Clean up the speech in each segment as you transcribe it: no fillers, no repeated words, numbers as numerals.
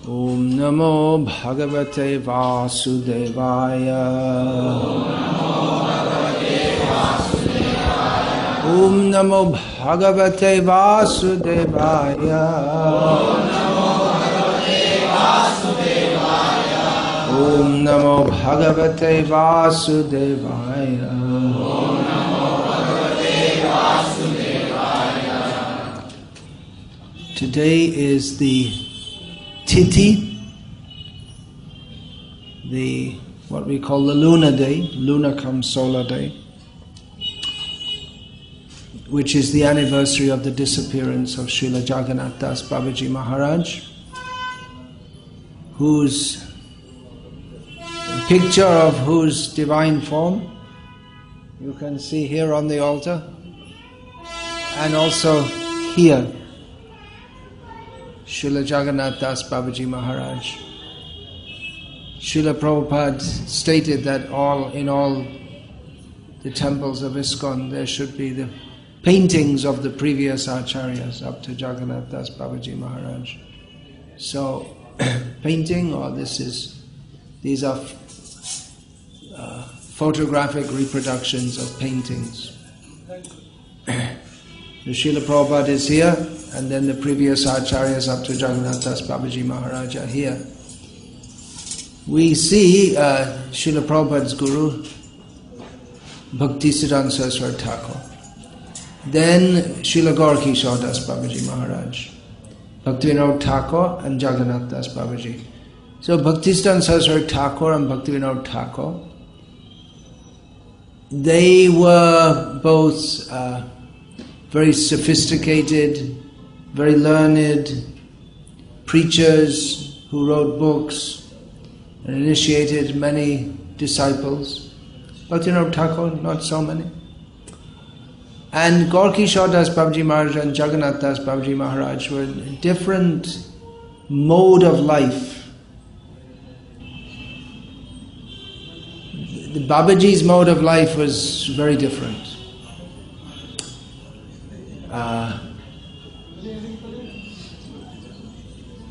Om Namo Bhagavate Vasudevaya. Om Namo Bhagavate Vasudevaya. Om Namo Bhagavate Vasudevaya. Today is the Tithi, what we call the lunar day, lunar cum solar day, which is the anniversary of the disappearance of Srila Jagannath Das Babaji Maharaj, whose picture of whose divine form you can see here on the altar, and also here, Srila Jagannath Das Babaji Maharaj. Srila Prabhupada stated that in all the temples of ISKCON there should be the paintings of the previous acharyas up to Jagannath Das Babaji Maharaj. So, painting, or these are photographic reproductions of paintings. The Srila Prabhupada is here, and then the previous acharyas up to Jagannath Das Babaji Maharaj are here. We see Srila Prabhupada's guru, Bhaktisiddhanta Saraswati Thakur. Then Srila Gaura Das Babaji Maharaj, Bhaktivinoda Thakur and Jagannath Das Babaji. So Bhaktisiddhanta Saraswati Thakur and Bhaktivinoda Thakur, they were both very sophisticated, very learned preachers who wrote books and initiated many disciples. Bhaktivinoda Thakur, not so many. And Gaura Das Babaji Maharaj and Jagannath Das Babaji Maharaj were in a different mode of life. The Babaji's mode of life was very different.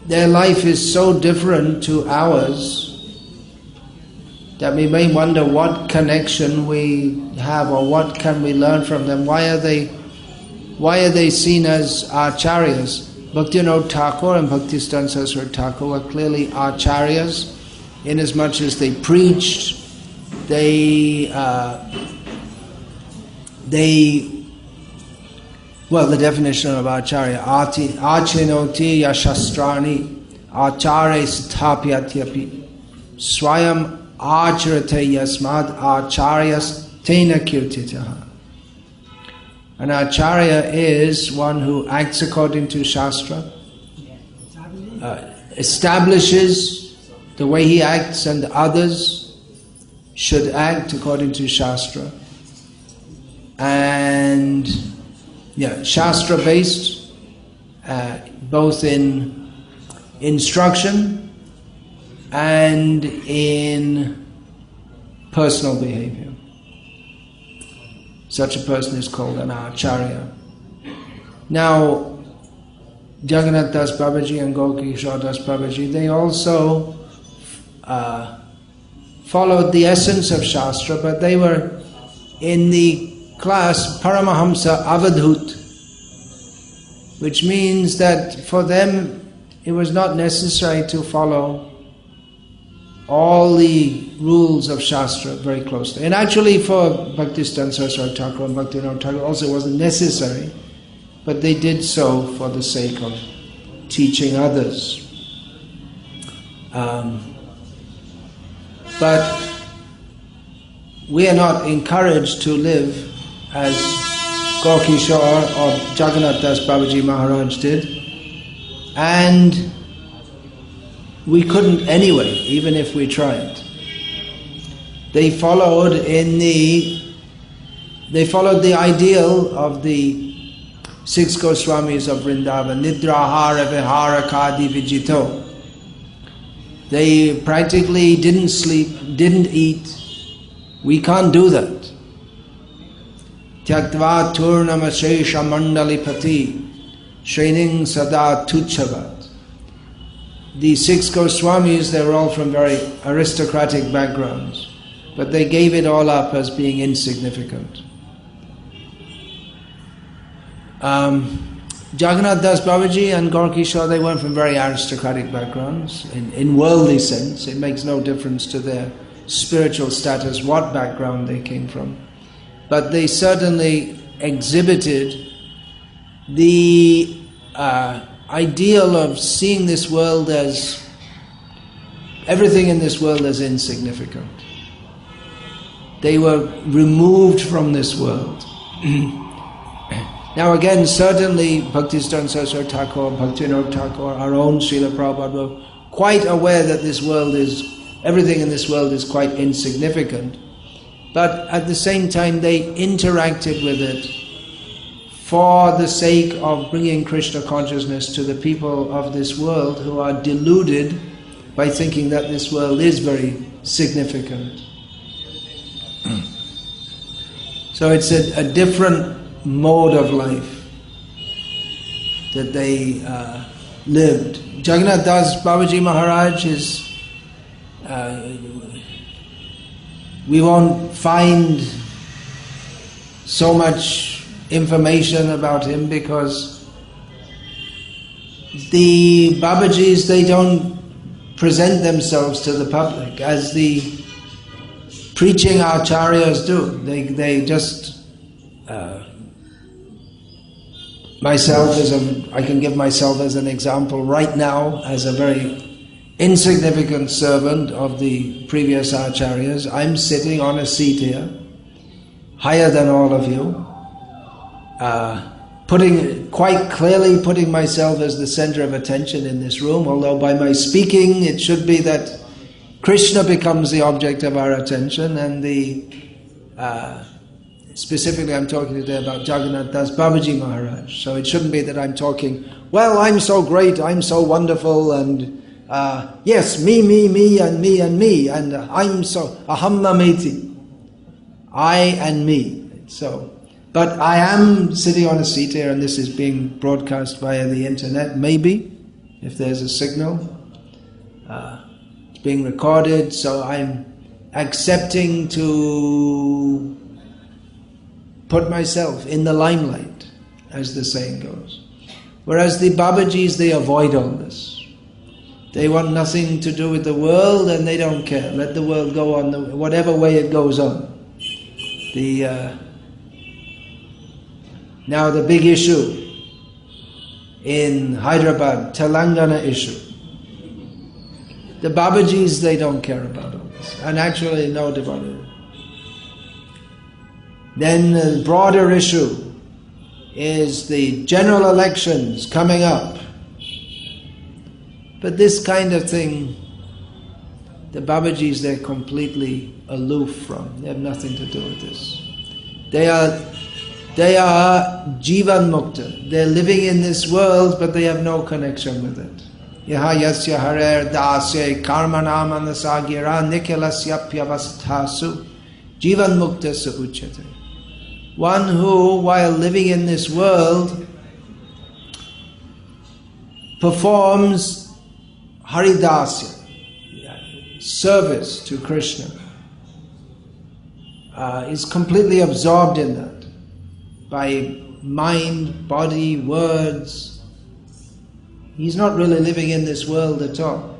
Their life is so different to ours that we may wonder what connection we have or what can we learn from them. Why are they seen as acharyas? Bhaktivinoda Thakur and Bhaktisiddhanta Saraswati Thakur were clearly acharyas, inasmuch as they preached, well, the definition of acharya, achinoti yashastrani acharya sthapyatyapi swayam acharate yasmad acharyas tena kirtitaha. An acharya is one who acts according to Shastra, establishes the way he acts, and others should act according to Shastra. And Shastra-based, both in instruction and in personal behavior. Such a person is called an acharya. Now, Jagannath Das Babaji and Gaura Das Babaji, they also followed the essence of Shastra, but they were in the class Paramahamsa Avadhut, which means that for them it was not necessary to follow all the rules of Shastra very closely. And actually for Bhaktisiddhanta Saraswati Thakur and Bhaktivinoda Thakur also it wasn't necessary, but they did so for the sake of teaching others. But we are not encouraged to live as Gaura or Jagannath Das Babaji Maharaj did, and we couldn't anyway, even if we tried. They followed the ideal of the 6 Goswamis of Vrindavan, Nidrahara Vihara Kadi Vijito. They practically didn't sleep, didn't eat. We can't do that. Tyaktva Turnamashesha Mandalipati Shrening Sada Tuchavat. the 6 Goswamis, they were all from very aristocratic backgrounds, but they gave it all up as being insignificant. Jagannath Das Babaji and Gaur Kishore, they weren't from very aristocratic backgrounds. In worldly sense, it makes no difference to their spiritual status, what background they came from. But they certainly exhibited the ideal of seeing this world as, everything in this world as insignificant. They were removed from this world. Now again, certainly Bhaktisiddhanta Saraswati Thakur, Bhaktivinoda Thakur, our own Srila Prabhupada were quite aware that this world is, everything in this world is quite insignificant. But at the same time they interacted with it for the sake of bringing Krishna consciousness to the people of this world who are deluded by thinking that this world is very significant. So it's a different mode of life that they lived. Jagannath Das Babaji Maharaj is, we won't find so much information about him because the Babajis, they don't present themselves to the public as the preaching acharyas do. They just myself I can give myself as an example right now as a very insignificant servant of the previous acharyas. I'm sitting on a seat here, higher than all of you, quite clearly putting myself as the center of attention in this room, although by my speaking it should be that Krishna becomes the object of our attention, and specifically I'm talking today about Jagannath Das Babaji Maharaj. So it shouldn't be that I'm talking, well, I'm so great, I'm so wonderful, and yes, me, and me, and I'm so, aham mameti, I and me. So, but I am sitting on a seat here, and this is being broadcast via the internet, maybe, if there's a signal. It's being recorded, so I'm accepting to put myself in the limelight, as the saying goes. Whereas the Babajis, they avoid all this. They want nothing to do with the world, and they don't care. Let the world go on whatever way it goes on. Now the big issue in Hyderabad, Telangana issue. The Babajis, they don't care about all this, and actually no about it. Then the broader issue is the general elections coming up. But this kind of thing, the Babajis, they're completely aloof from. They have nothing to do with this. They are Jivan Mukta. They're living in this world, but they have no connection with it. Yaha yasya harer dasya karmanam anasagira nikhilasya pyavasthasu Jivan Mukta sa uchyate. One who, while living in this world, performs haridasya, service to Krishna, is completely absorbed in that, by mind, body, words. He's not really living in this world at all.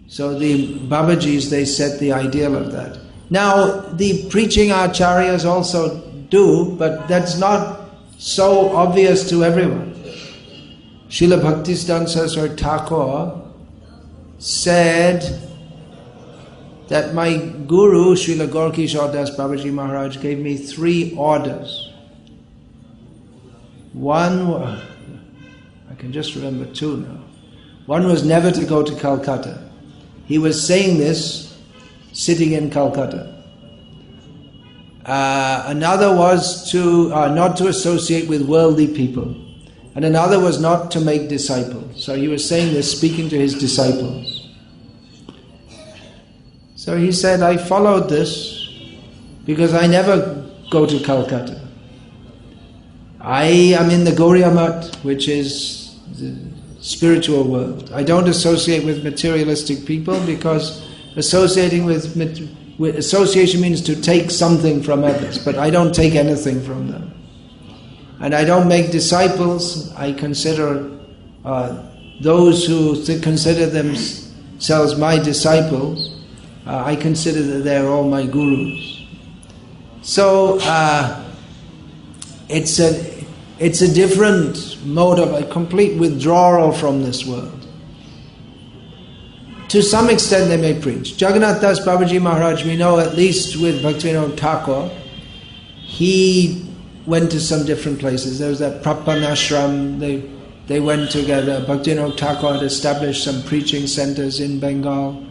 So the Babajis, they set the ideal of that. Now, the preaching acharyas also do, but that's not so obvious to everyone. Srila Bhaktisiddhanta Saraswati Thakur said that my guru, Srila Gaur Kishore Das Babaji Maharaj, gave me 3 orders. One, I can just remember 2 now. One was never to go to Calcutta. He was saying this sitting in Calcutta. Another was to not to associate with worldly people. And another was not to make disciples. So he was saying this, speaking to his disciples. So he said, I followed this because I never go to Calcutta. I am in the Gauriya Math, which is spiritual world. I don't associate with materialistic people because association means to take something from others, but I don't take anything from them. And I don't make disciples. I consider those who consider themselves my disciples, I consider that they're all my gurus. So it's a different mode of a complete withdrawal from this world. To some extent they may preach. Jagannath Das Babaji Maharaj, we know at least with Bhaktivinoda Thakur, he went to some different places. There was that Prapanashram, they went together. Bhaktivinoda Thakur had established some preaching centers in Bengal.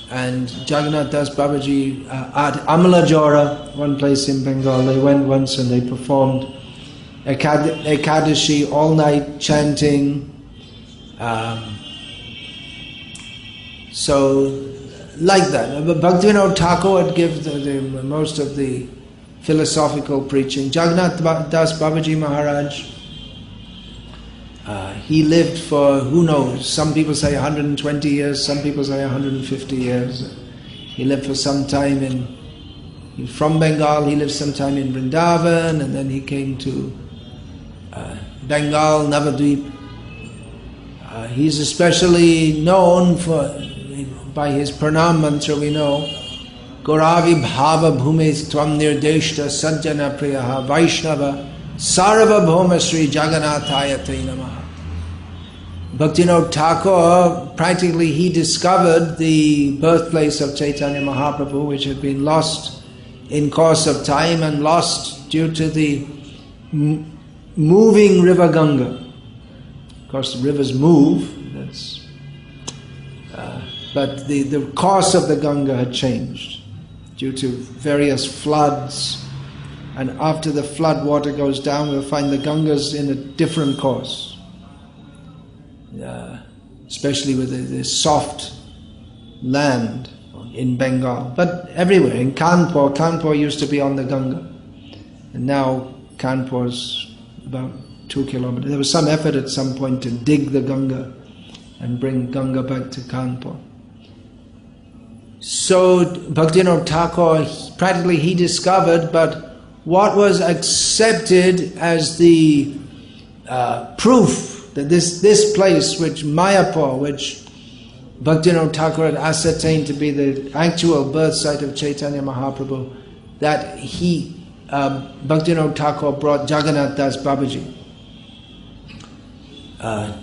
And Jagannath Das Babaji at Amalajora, one place in Bengal, they went once and they performed Ekadashi, all night chanting. So, like that. But Bhaktivinoda Thakur would give most of the philosophical preaching. Jagannath Das Babaji Maharaj, he lived for, who knows, some people say 120 years, some people say 150 years. He lived for some time from Bengal, he lived some time in Vrindavan, and then he came to Bengal, Navadvip. He's especially known by his pranam mantra, we know, Gauravi Bhava Bhumes Tvam Nirdeshta Sajjana Priyaha Vaishnava Sarva Bhoma Sri Jagannathaya Te Namaha. Bhaktivinoda Thakur, practically he discovered the birthplace of Chaitanya Mahaprabhu, which had been lost in course of time and lost due to the moving river Ganga. Of course, the rivers move, but the course of the Ganga had changed due to various floods. And after the flood water goes down, we'll find the Ganga's in a different course. Especially with the soft land in Bengal. But everywhere, in Kanpur used to be on the Ganga. And now Kanpur's about 2 kilometers. There was some effort at some point to dig the Ganga and bring Ganga back to Kanpur. So Bhaktivinoda Thakur, practically he discovered, but what was accepted as the proof that this place, which Mayapur, which Bhaktivinoda Thakur had ascertained to be the actual birth site of Chaitanya Mahaprabhu, that Bhaktivinoda Thakur brought Jagannath Das Babaji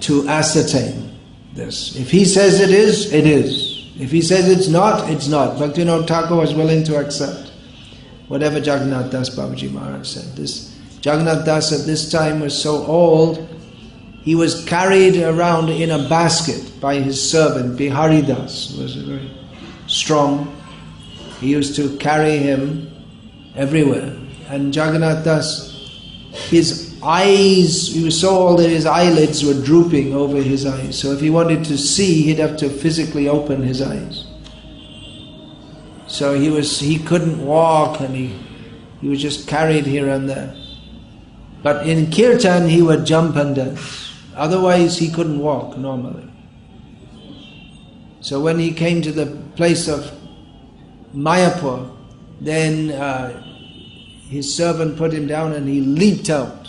to ascertain this. If he says it is, it is. If he says it's not, it's not. Bhaktivinoda Thakur was willing to accept whatever Jagannath Das Babaji Maharaj said. This Jagannath Das at this time was so old, he was carried around in a basket by his servant, Bihari Das, who was very strong. He used to carry him everywhere. And Jagannath Das, his eyes, he was so old that his eyelids were drooping over his eyes. So if he wanted to see, he'd have to physically open his eyes. So he couldn't walk, and he was just carried here and there. But in kirtan he would jump and dance. Otherwise he couldn't walk normally. So when he came to the place of Mayapur, then his servant put him down and he leaped out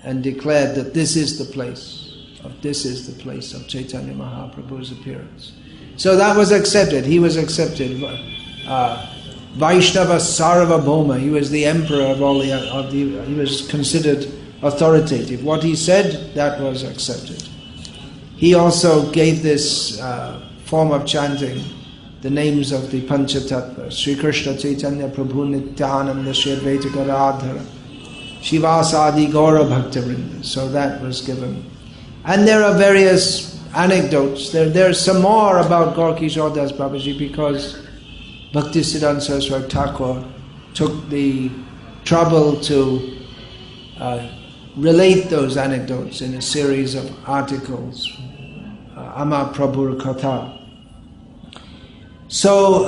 and declared that this is the place of Chaitanya Mahaprabhu's appearance. So that was accepted. He was accepted. Vaishnava Sarvabhauma. He was the emperor of all he was considered authoritative. What he said, that was accepted. He also gave this form of chanting the names of the Panchatattva: Sri Krishna Chaitanya Prabhu Nityananda Shri Advaita Gadadhara Shivasadi Gaura Bhaktavrinda. So that was given. And there are various anecdotes. There's some more about Gaur Kishore Das Babaji, because Bhaktisiddhanta Saraswati Thakur took the trouble to relate those anecdotes in a series of articles, Ama Prabhur Katha. So,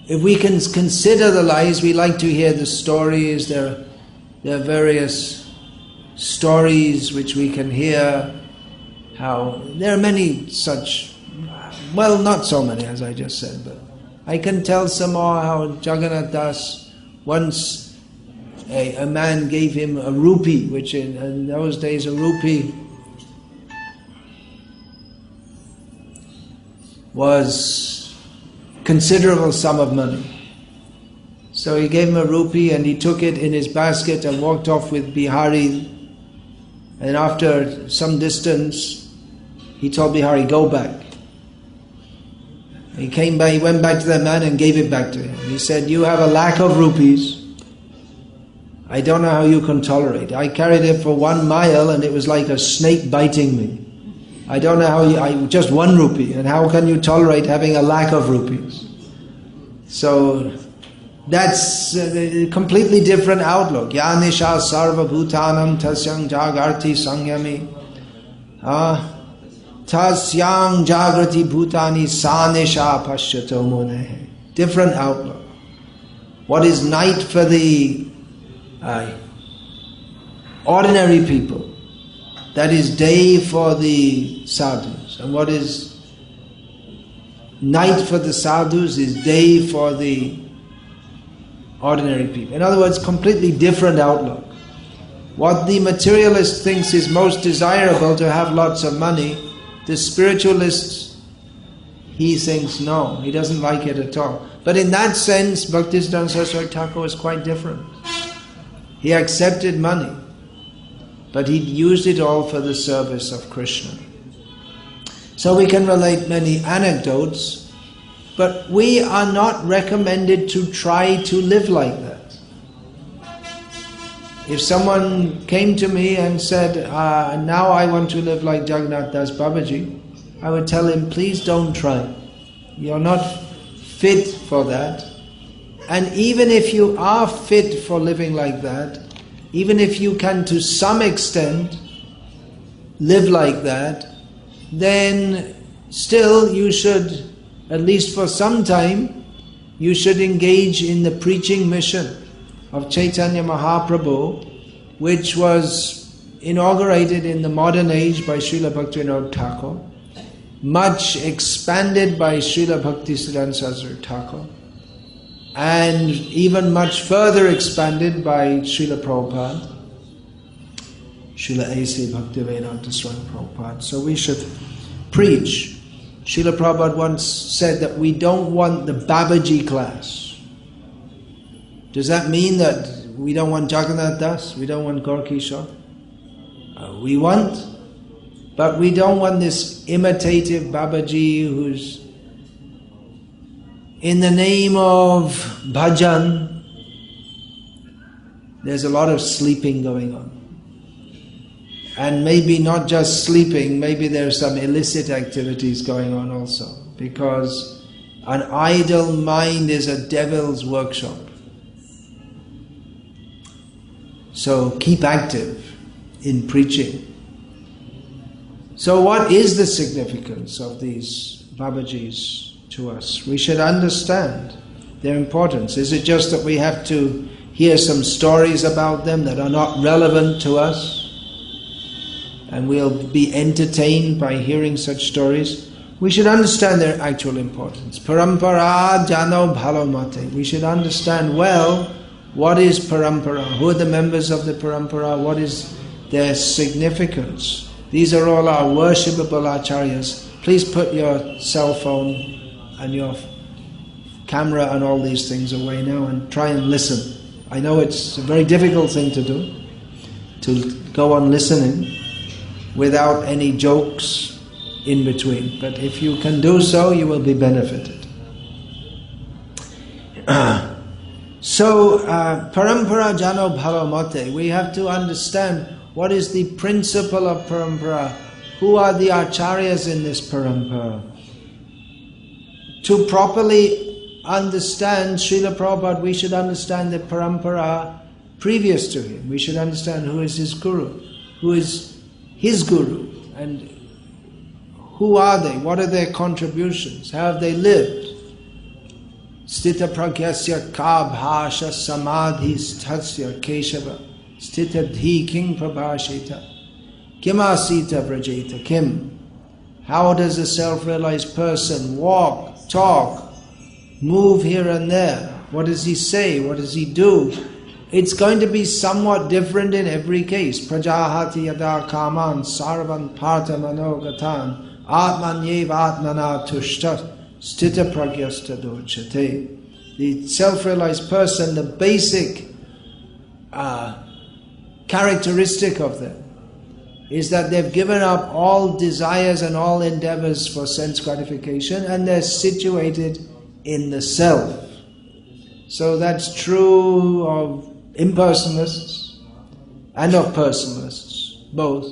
if we can consider the lives, we like to hear the stories. There are various stories which we can hear, how there are many such, well, not so many as I just said, but I can tell some more how Jagannath Das, once a man gave him a rupee, which in those days a rupee was considerable sum of money. So he gave him a rupee and he took it in his basket and walked off with Bihari. And after some distance, he told Bihari, go back. He came back, he went back to the man and gave it back to him. He said, you have a lack of rupees. I don't know how you can tolerate it. I carried it for 1 mile and it was like a snake biting me. I don't know how just 1 rupee, and how can you tolerate having a lack of rupees? So that's a completely different outlook. Ya nisha sarva bhutanam tasyang jagarti sangyami. Tasyang jagrati bhutani sa nisha pashyato munehe. Different outlook. What is night for the ordinary people, that is day for the sadhus. And what is night for the sadhus is day for the ordinary people. In other words, completely different outlook. What the materialist thinks is most desirable, to have lots of money, the spiritualist, he thinks no, he doesn't like it at all. But in that sense, Bhaktisiddhanta Saraswati Thakur was quite different. He accepted money, but he used it all for the service of Krishna. So we can relate many anecdotes, but we are not recommended to try to live like that. If someone came to me and said, now I want to live like Jagannath Das Babaji, I would tell him, please don't try. You're not fit for that. And even if you are fit for living like that, even if you can to some extent live like that, then still you should, at least for some time, you should engage in the preaching mission of Chaitanya Mahaprabhu, which was inaugurated in the modern age by Srila Bhaktivinoda Thakur, much expanded by Srila Bhaktisiddhanta Saraswati Thakur, and even much further expanded by Srila Prabhupada, Srila A.C. Bhaktivedanta Swami Prabhupada. So we should preach. Srila Prabhupada once said that we don't want the Babaji class. Does that mean that we don't want Jagannath Das? We don't want Gaur Kishore? We want, but we don't want this imitative Babaji who's in the name of bhajan. There's a lot of sleeping going on. And maybe not just sleeping, maybe there's some illicit activities going on also. Because an idle mind is a devil's workshop. So keep active in preaching. So what is the significance of these Babajis to us? We should understand their importance. Is it just that we have to hear some stories about them that are not relevant to us, and we'll be entertained by hearing such stories? We should understand their actual importance. Parampara jano bhalo mate. We should understand well what is parampara, who are the members of the parampara, what is their significance. These are all our worshipable acharyas. Please put your cell phone and your camera and all these things away now and try and listen. I know it's a very difficult thing to do, to go on listening without any jokes in between. But if you can do so, you will be benefited. So, parampara jano bhalamate, we have to understand what is the principle of parampara. Who are the acharyas in this parampara? To properly understand Srila Prabhupada, we should understand the parampara previous to him. We should understand who is his guru, who is his guru, and who are they, what are their contributions, how have they lived. Sthita pragyasya ka bhasha samadhi sthasya keshava Stitadhi king prabhashita. Kimasita vrajeta kim. How does a self-realized person walk, talk, move here and there? What does he say? What does he do? It's going to be somewhat different in every case. Prajahati yada kaman sarvan partha manogatan atmanyev atmana tushtat stita pragyasta dochate. The self-realized person, the basic characteristic of them is that they've given up all desires and all endeavors for sense gratification, and they're situated in the self. So that's true of impersonalists and of personalists, both.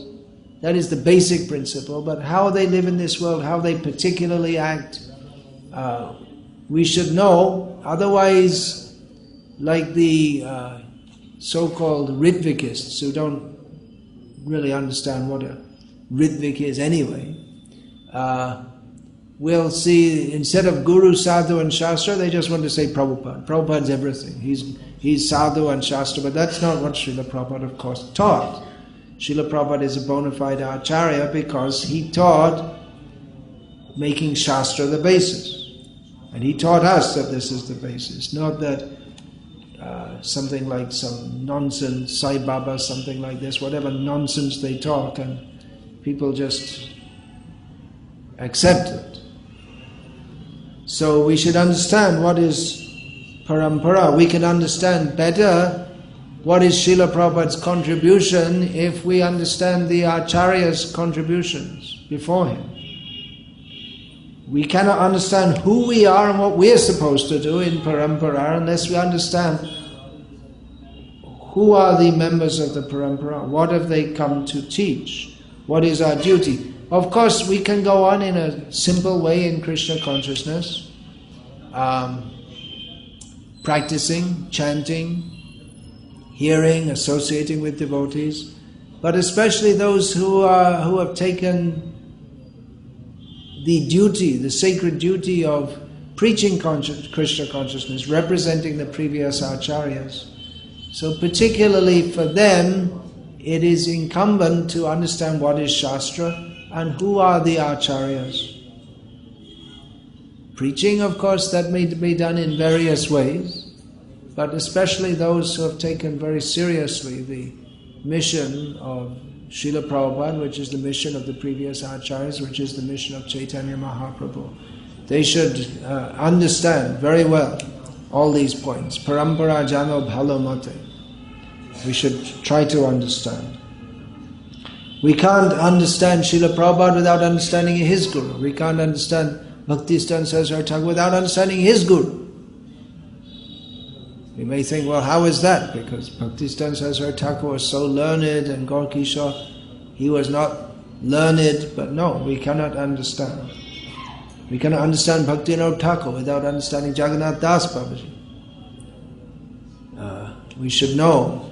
That is the basic principle, but how they live in this world, how they particularly act, we should know. Otherwise, like the so-called Ritvikists who don't really understand what a Ritvik is anyway, we'll see, instead of Guru, Sadhu and Shastra, they just want to say Prabhupada. Prabhupada's everything. He's Sadhu and Shastra, but that's not what Srila Prabhupada, of course, taught. Srila Prabhupada is a bona fide Acharya because he taught making Shastra the basis. And he taught us that this is the basis, not that something like some nonsense, Sai Baba, something like this, whatever nonsense they talk, and people just accept it. So we should understand what is parampara. We can understand better what is Srila Prabhupada's contribution if we understand the Acharya's contributions before him. We cannot understand who we are and what we are supposed to do in parampara unless we understand who are the members of the parampara, what have they come to teach, what is our duty. Of course, we can go on in a simple way in Krishna consciousness, practicing, chanting, hearing, associating with devotees, but especially those who have taken the duty, the sacred duty of preaching Krishna consciousness, representing the previous acharyas. So particularly for them, it is incumbent to understand what is Shastra and who are the acharyas. Preaching, of course, that may be done in various ways, but especially those who have taken very seriously the mission of Srila Prabhupada, which is the mission of the previous acharyas, which is the mission of Chaitanya Mahaprabhu. They should understand very well all these points. Parampara jano bhalo mate. We should try to understand. We can't understand Srila Prabhupada without understanding his Guru. We can't understand Bhaktistan Saraswati Thakur without understanding his Guru. We may think, well, how is that? Because Bhaktistan Saraswati Thakur was so learned and Gaur Kishore, he was not learned, but no, we cannot understand. We cannot understand Bhaktivinoda Thakur without understanding Jagannath Das Babaji. We should know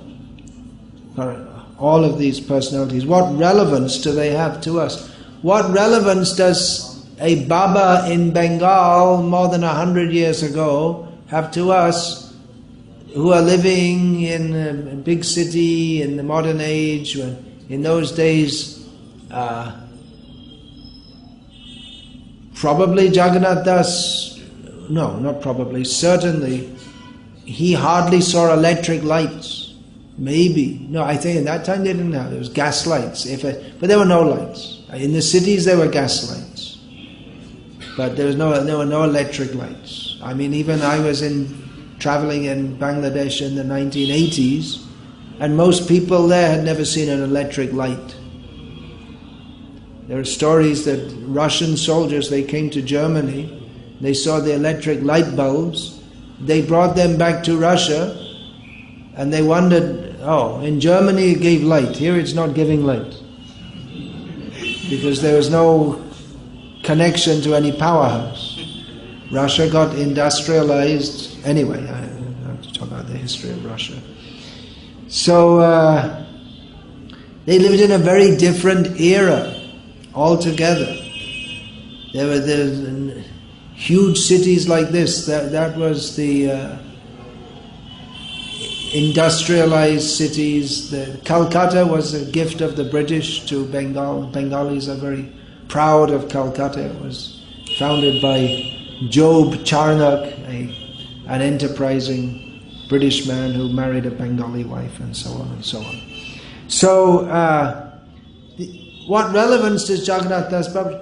all of these personalities. What relevance do they have to us? What relevance does a Baba in Bengal more than 100 years ago have to us who are living in a big city in the modern age, when in those days probably Jagannath Das, no, not probably, certainly, he hardly saw electric lights. Maybe. No, I think in that time they didn't have. There was gas lights. But there were no lights. In the cities there were gas lights. But there were no electric lights. I mean, even I was traveling in Bangladesh in the 1980s, and most people there had never seen an electric light. There are stories that Russian soldiers, they came to Germany, they saw the electric light bulbs, they brought them back to Russia, and they wondered, oh, in Germany it gave light, here it's not giving light. Because there was no connection to any powerhouse. Russia got industrialized, anyway, I have to talk about the history of Russia. So, they lived in a very different era altogether. There were huge cities like this, that was the industrialized cities. Calcutta was a gift of the British to Bengal. Bengalis are very proud of Calcutta. It was founded by Job Charnock, an enterprising British man who married a Bengali wife, and so on and so on. So, what relevance does Jagannath Das Babaji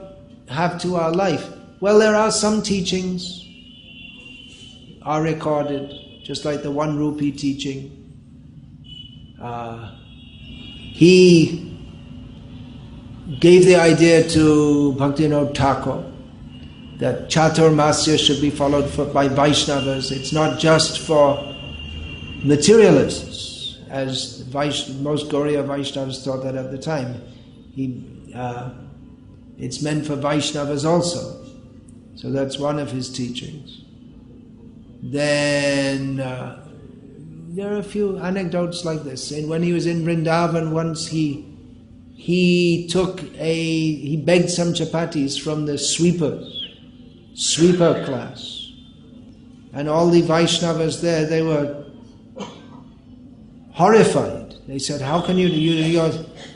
have to our life? Well, there are some teachings are recorded, just like the 1 rupee teaching. He gave the idea to Bhaktivinoda Thakur that Chaturmasya should be followed by Vaishnavas. It's not just for materialists, as most Gauriya Vaishnavas thought that at the time. It's meant for Vaishnavas also. So that's one of his teachings. Then there are a few anecdotes like this. And when he was in Vrindavan once, he begged some chapatis from the sweeper class. And all the Vaishnavas there, they were horrified. They said, how can you're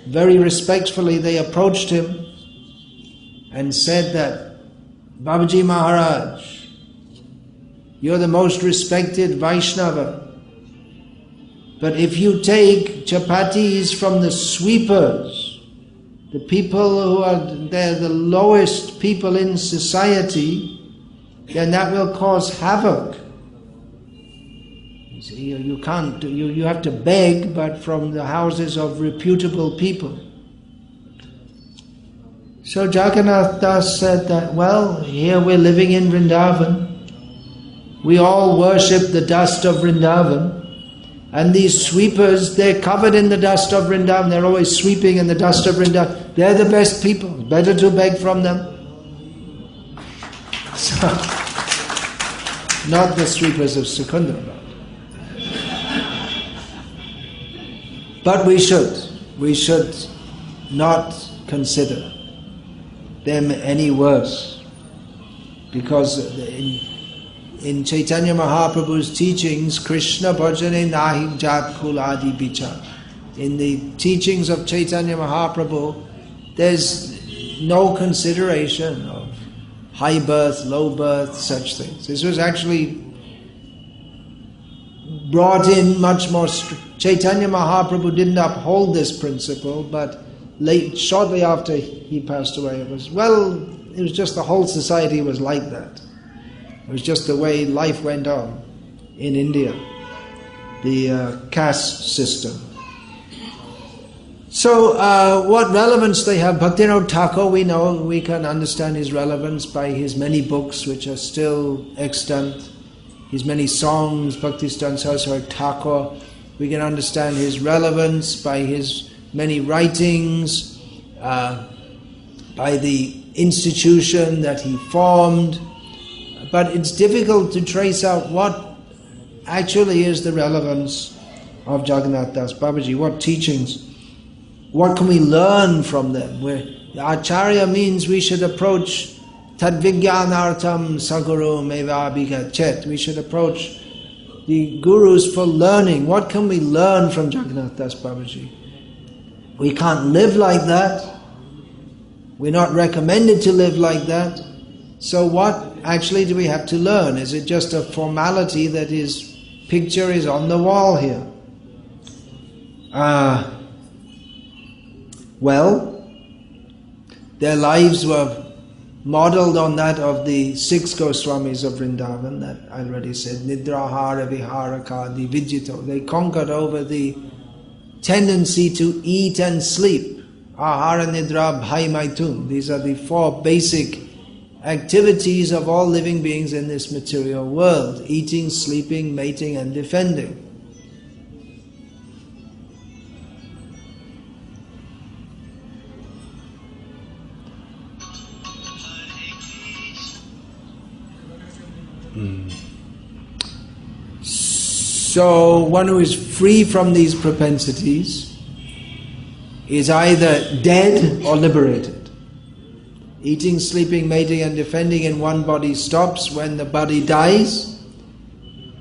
very respectfully, they approached him and said that, Babaji Maharaj, you're the most respected Vaishnava. But if you take chapatis from the sweepers, the people who are the lowest people in society, then that will cause havoc. You see, you have to beg, but from the houses of reputable people. So Jagannath Das said that, well, here we're living in Vrindavan. We all worship the dust of Vrindavan. And these sweepers, they're covered in the dust of Vrindavan. They're always sweeping in the dust of Vrindavan. They're the best people. Better to beg from them. So, not the sweepers of Secunderabad. But we should not consider them any worse. Because in Chaitanya Mahaprabhu's teachings, Krishna bhajane nahi jat kul adi bichar. In the teachings of Chaitanya Mahaprabhu, there's no consideration of high birth, low birth, such things. This was actually brought in much more. Chaitanya Mahaprabhu didn't uphold this principle, but shortly after he passed away, it was just the whole society was like that. It was just the way life went on in India, the caste system. So, what relevance they have? Bhaktivinoda Thakur, we can understand his relevance by his many books which are still extant, his many songs, Bhaktistan Saraswati Thakur. We can understand his relevance by his many writings, by the institution that he formed. But it's difficult to trace out what actually is the relevance of Jagannath Das Babaji, what teachings, what can we learn from them? Acharya means we should approach tadvijnanartam saguru mevabhika chet. We should approach the gurus for learning. What can we learn from Jagannath Das Babaji? We can't live like that. We're not recommended to live like that. So what actually do we have to learn? Is it just a formality that his picture is on the wall here? Well, their lives were modelled on that of the 6 Goswamis of Vrindavan that I already said, Nidrahara Viharaka Divijito. They conquered over the tendency to eat and sleep. Ahara Nidra Bhai Maitun. These are the 4 basic activities of all living beings in this material world: eating, sleeping, mating and defending. So one who is free from these propensities is either dead or liberated. Eating, sleeping, mating and defending in one body stops when the body dies,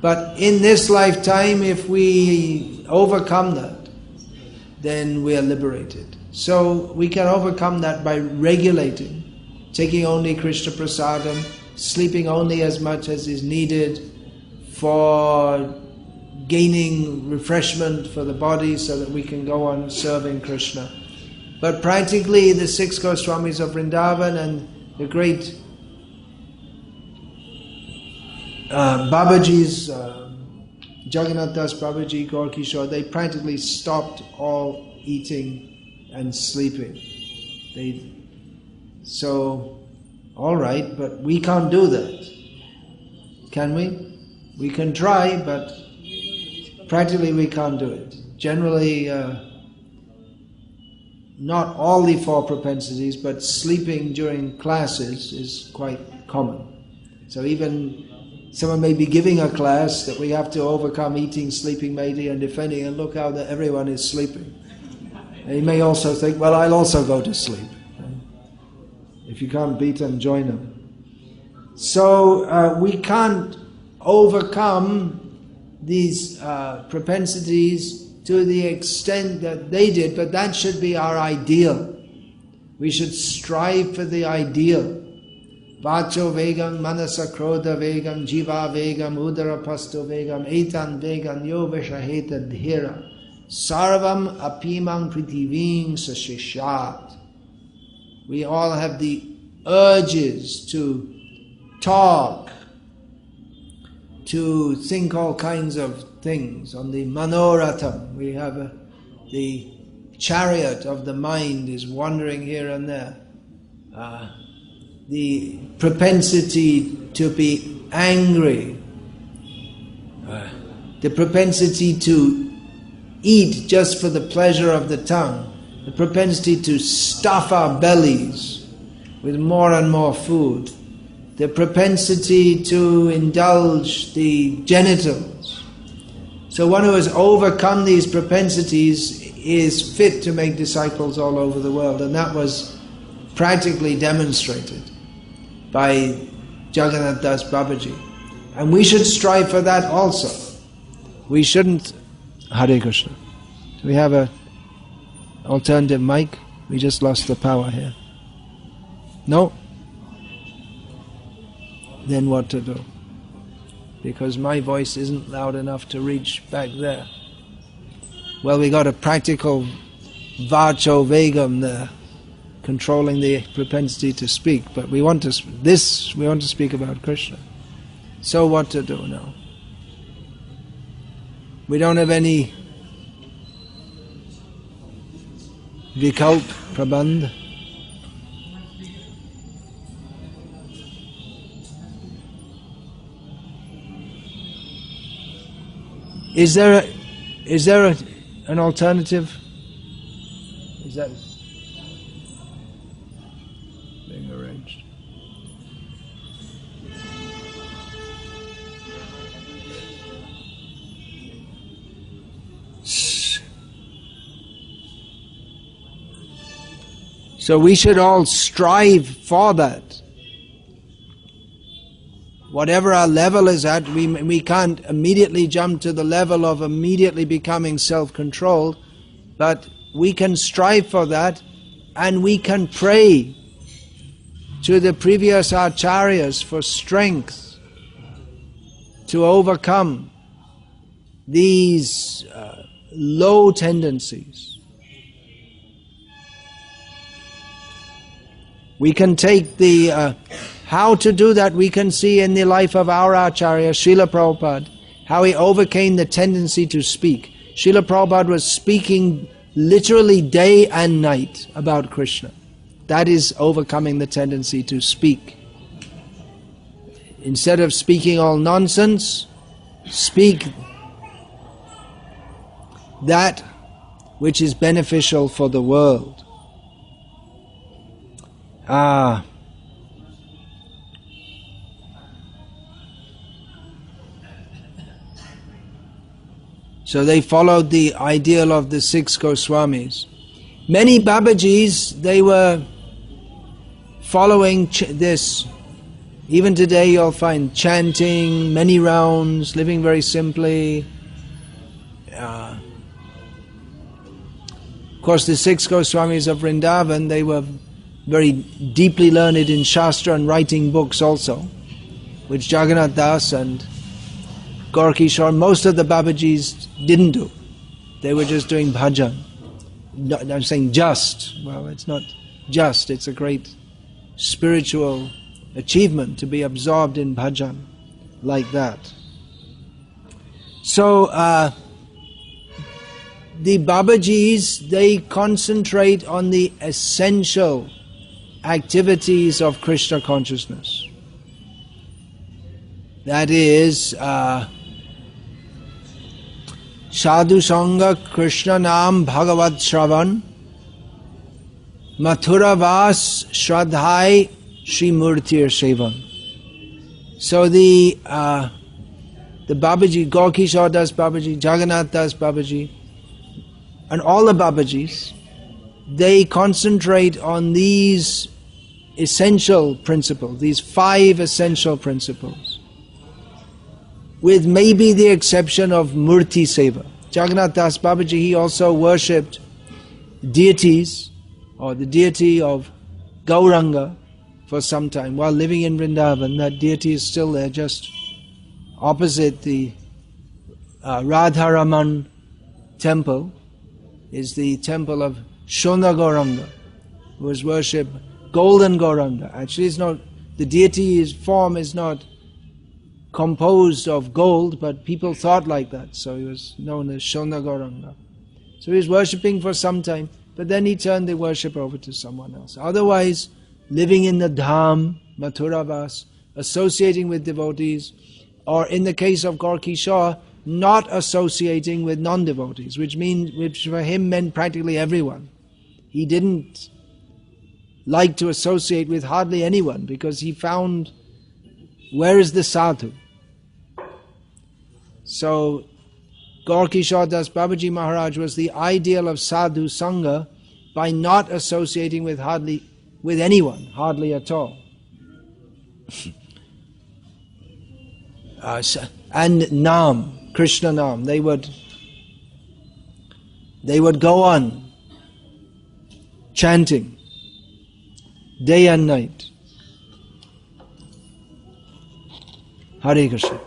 But in this lifetime, if we overcome that, then we are liberated. So we can overcome that by regulating, taking only Krishna Prasadam, sleeping only as much as is needed for gaining refreshment for the body so that we can go on serving Krishna. But practically the 6 Goswamis of Vrindavan and the great Babajis, Jagannath Das Babaji, Gaur Kishore, they practically stopped all eating and sleeping. So, all right, but we can't do that. Can we? We can try, but practically we can't do it. Generally, not all the 4 propensities, but sleeping during classes is quite common. So even someone may be giving a class that we have to overcome eating, sleeping, mating and defending, and look how that everyone is sleeping. And you may also think, well, I'll also go to sleep. If you can't beat them, join them. So we can't overcome these propensities to the extent that they did, but that should be our ideal. We should strive for the ideal. Vacho vegam, manasa krodha vegam, jiva vegam, udara pasto vegam, etan vegam, yo vishaheta dhira, sarvam apimang pritiving sashishat. We all have the urges to talk, to think all kinds of things. On the manoratham, we have the chariot of the mind is wandering here and there. The propensity to be angry, the propensity to eat just for the pleasure of the tongue, the propensity to stuff our bellies with more and more food, the propensity to indulge the genitals. So one who has overcome these propensities is fit to make disciples all over the world, and that was practically demonstrated by Jagannath Das Babaji. And we should strive for that also. We shouldn't... Hare Krishna. Do we have an alternative mic? We just lost the power here. No? Then what to do? Because my voice isn't loud enough to reach back there. Well, we got a practical Vacho Vegam there, controlling the propensity to speak, but we want to speak about Krishna. So what to do now? We don't have any Vikalp Prabandh. Is there an alternative? Is that being arranged? So we should all strive for that. Whatever our level is at, we can't immediately jump to the level of immediately becoming self-controlled, but we can strive for that, and we can pray to the previous acharyas for strength to overcome these low tendencies. We can take the... how to do that we can see in the life of our Acharya, Srila Prabhupada, how he overcame the tendency to speak. Srila Prabhupada was speaking literally day and night about Krishna. That is overcoming the tendency to speak. Instead of speaking all nonsense, speak that which is beneficial for the world. So they followed the ideal of the 6 Goswamis. Many Babajis, they were following this Even today you'll find chanting, many rounds, living very simply. Of course, the 6 Goswamis of Vrindavan, they were very deeply learned in Shastra and writing books also, which Jagannath Das and Gaur Kishore, most of the Babajis didn't do. They were just doing bhajan. No, I'm saying just. Well, it's not just. It's a great spiritual achievement to be absorbed in bhajan like that. So, the Babajis, they concentrate on the essential activities of Krishna consciousness. That is, Sadhu Sangha, Krishna Nam, Bhagavad Shravan, Mathura Vas, Shraddhai, Shri Murtir Sevan. So the Babaji, Gaur Kishore Das Babaji, Jagannath Das Babaji, and all the Babajis, they concentrate on these essential principles, these 5 essential principles, with maybe the exception of Murti Seva. Jagannath Das Babaji, he also worshipped deities, or the deity of Gauranga for some time. While living in Vrindavan, that deity is still there, just opposite the Radharaman temple, is the temple of Shona Gauranga, who was worshipped golden Gauranga. Actually, it's not, the deity's form is not composed of gold, but people thought like that, so he was known as Shona Gauranga. So he was worshipping for some time, but then he turned the worship over to someone else. Otherwise, living in the Dham, Mathuravas, associating with devotees, or in the case of Gaur Kishore, not associating with non-devotees, which for him meant practically everyone. He didn't like to associate with hardly anyone, because he found, where is the sadhu? So Gaur Kishore Das Babaji Maharaj was the ideal of sadhu sangha by not associating with anyone, hardly at all. And Nam, Krishna Nam, they would go on chanting day and night. Hare Krishna.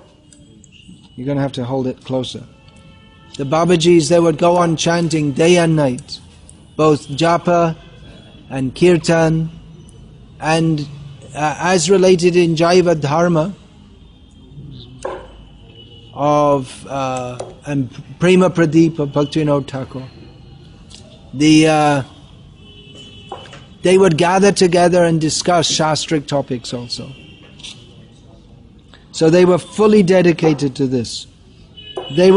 You're going to have to hold it closer. The Babajis, they would go on chanting day and night, both japa and kirtan, and as related in Jaiva Dharma of and Prema Pradeep of Bhaktivinoda Thakur, they would gather together and discuss shastric topics also. So they were fully dedicated to this. They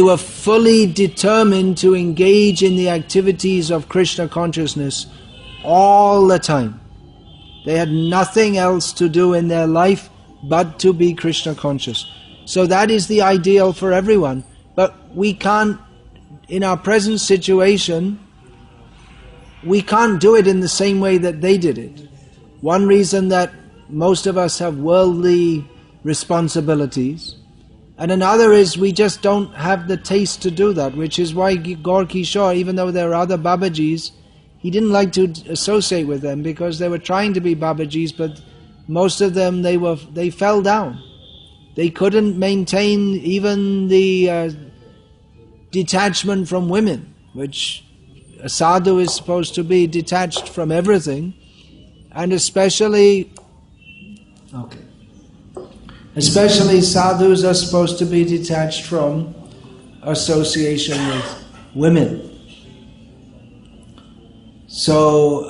were fully determined to engage in the activities of Krishna consciousness all the time. They had nothing else to do in their life but to be Krishna conscious. So that is the ideal for everyone. But we can't, in our present situation, we can't do it in the same way that they did it. One reason that most of us have worldly responsibilities, and another is we just don't have the taste to do that, which is why Gaur Kishore, even though there are other Babajis, he didn't like to associate with them because they were trying to be Babajis, but most of them, they fell down. They couldn't maintain even the detachment from women, which a sadhu is supposed to be detached from everything, and especially sadhus are supposed to be detached from association with women. So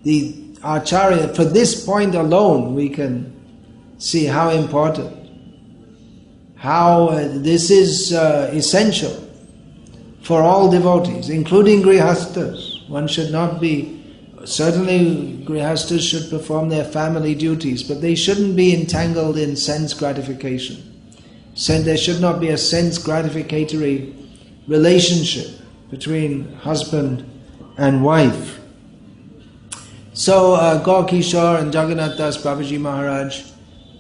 the Acharya, for this point alone, we can see how important, how this is essential for all devotees, including grihasthas. One should not be, certainly grihasthas should perform their family duties, but they shouldn't be entangled in sense gratification. There should not be a sense gratificatory relationship between husband and wife. So Gaur Kishore and Jagannath Das Babaji Maharaj,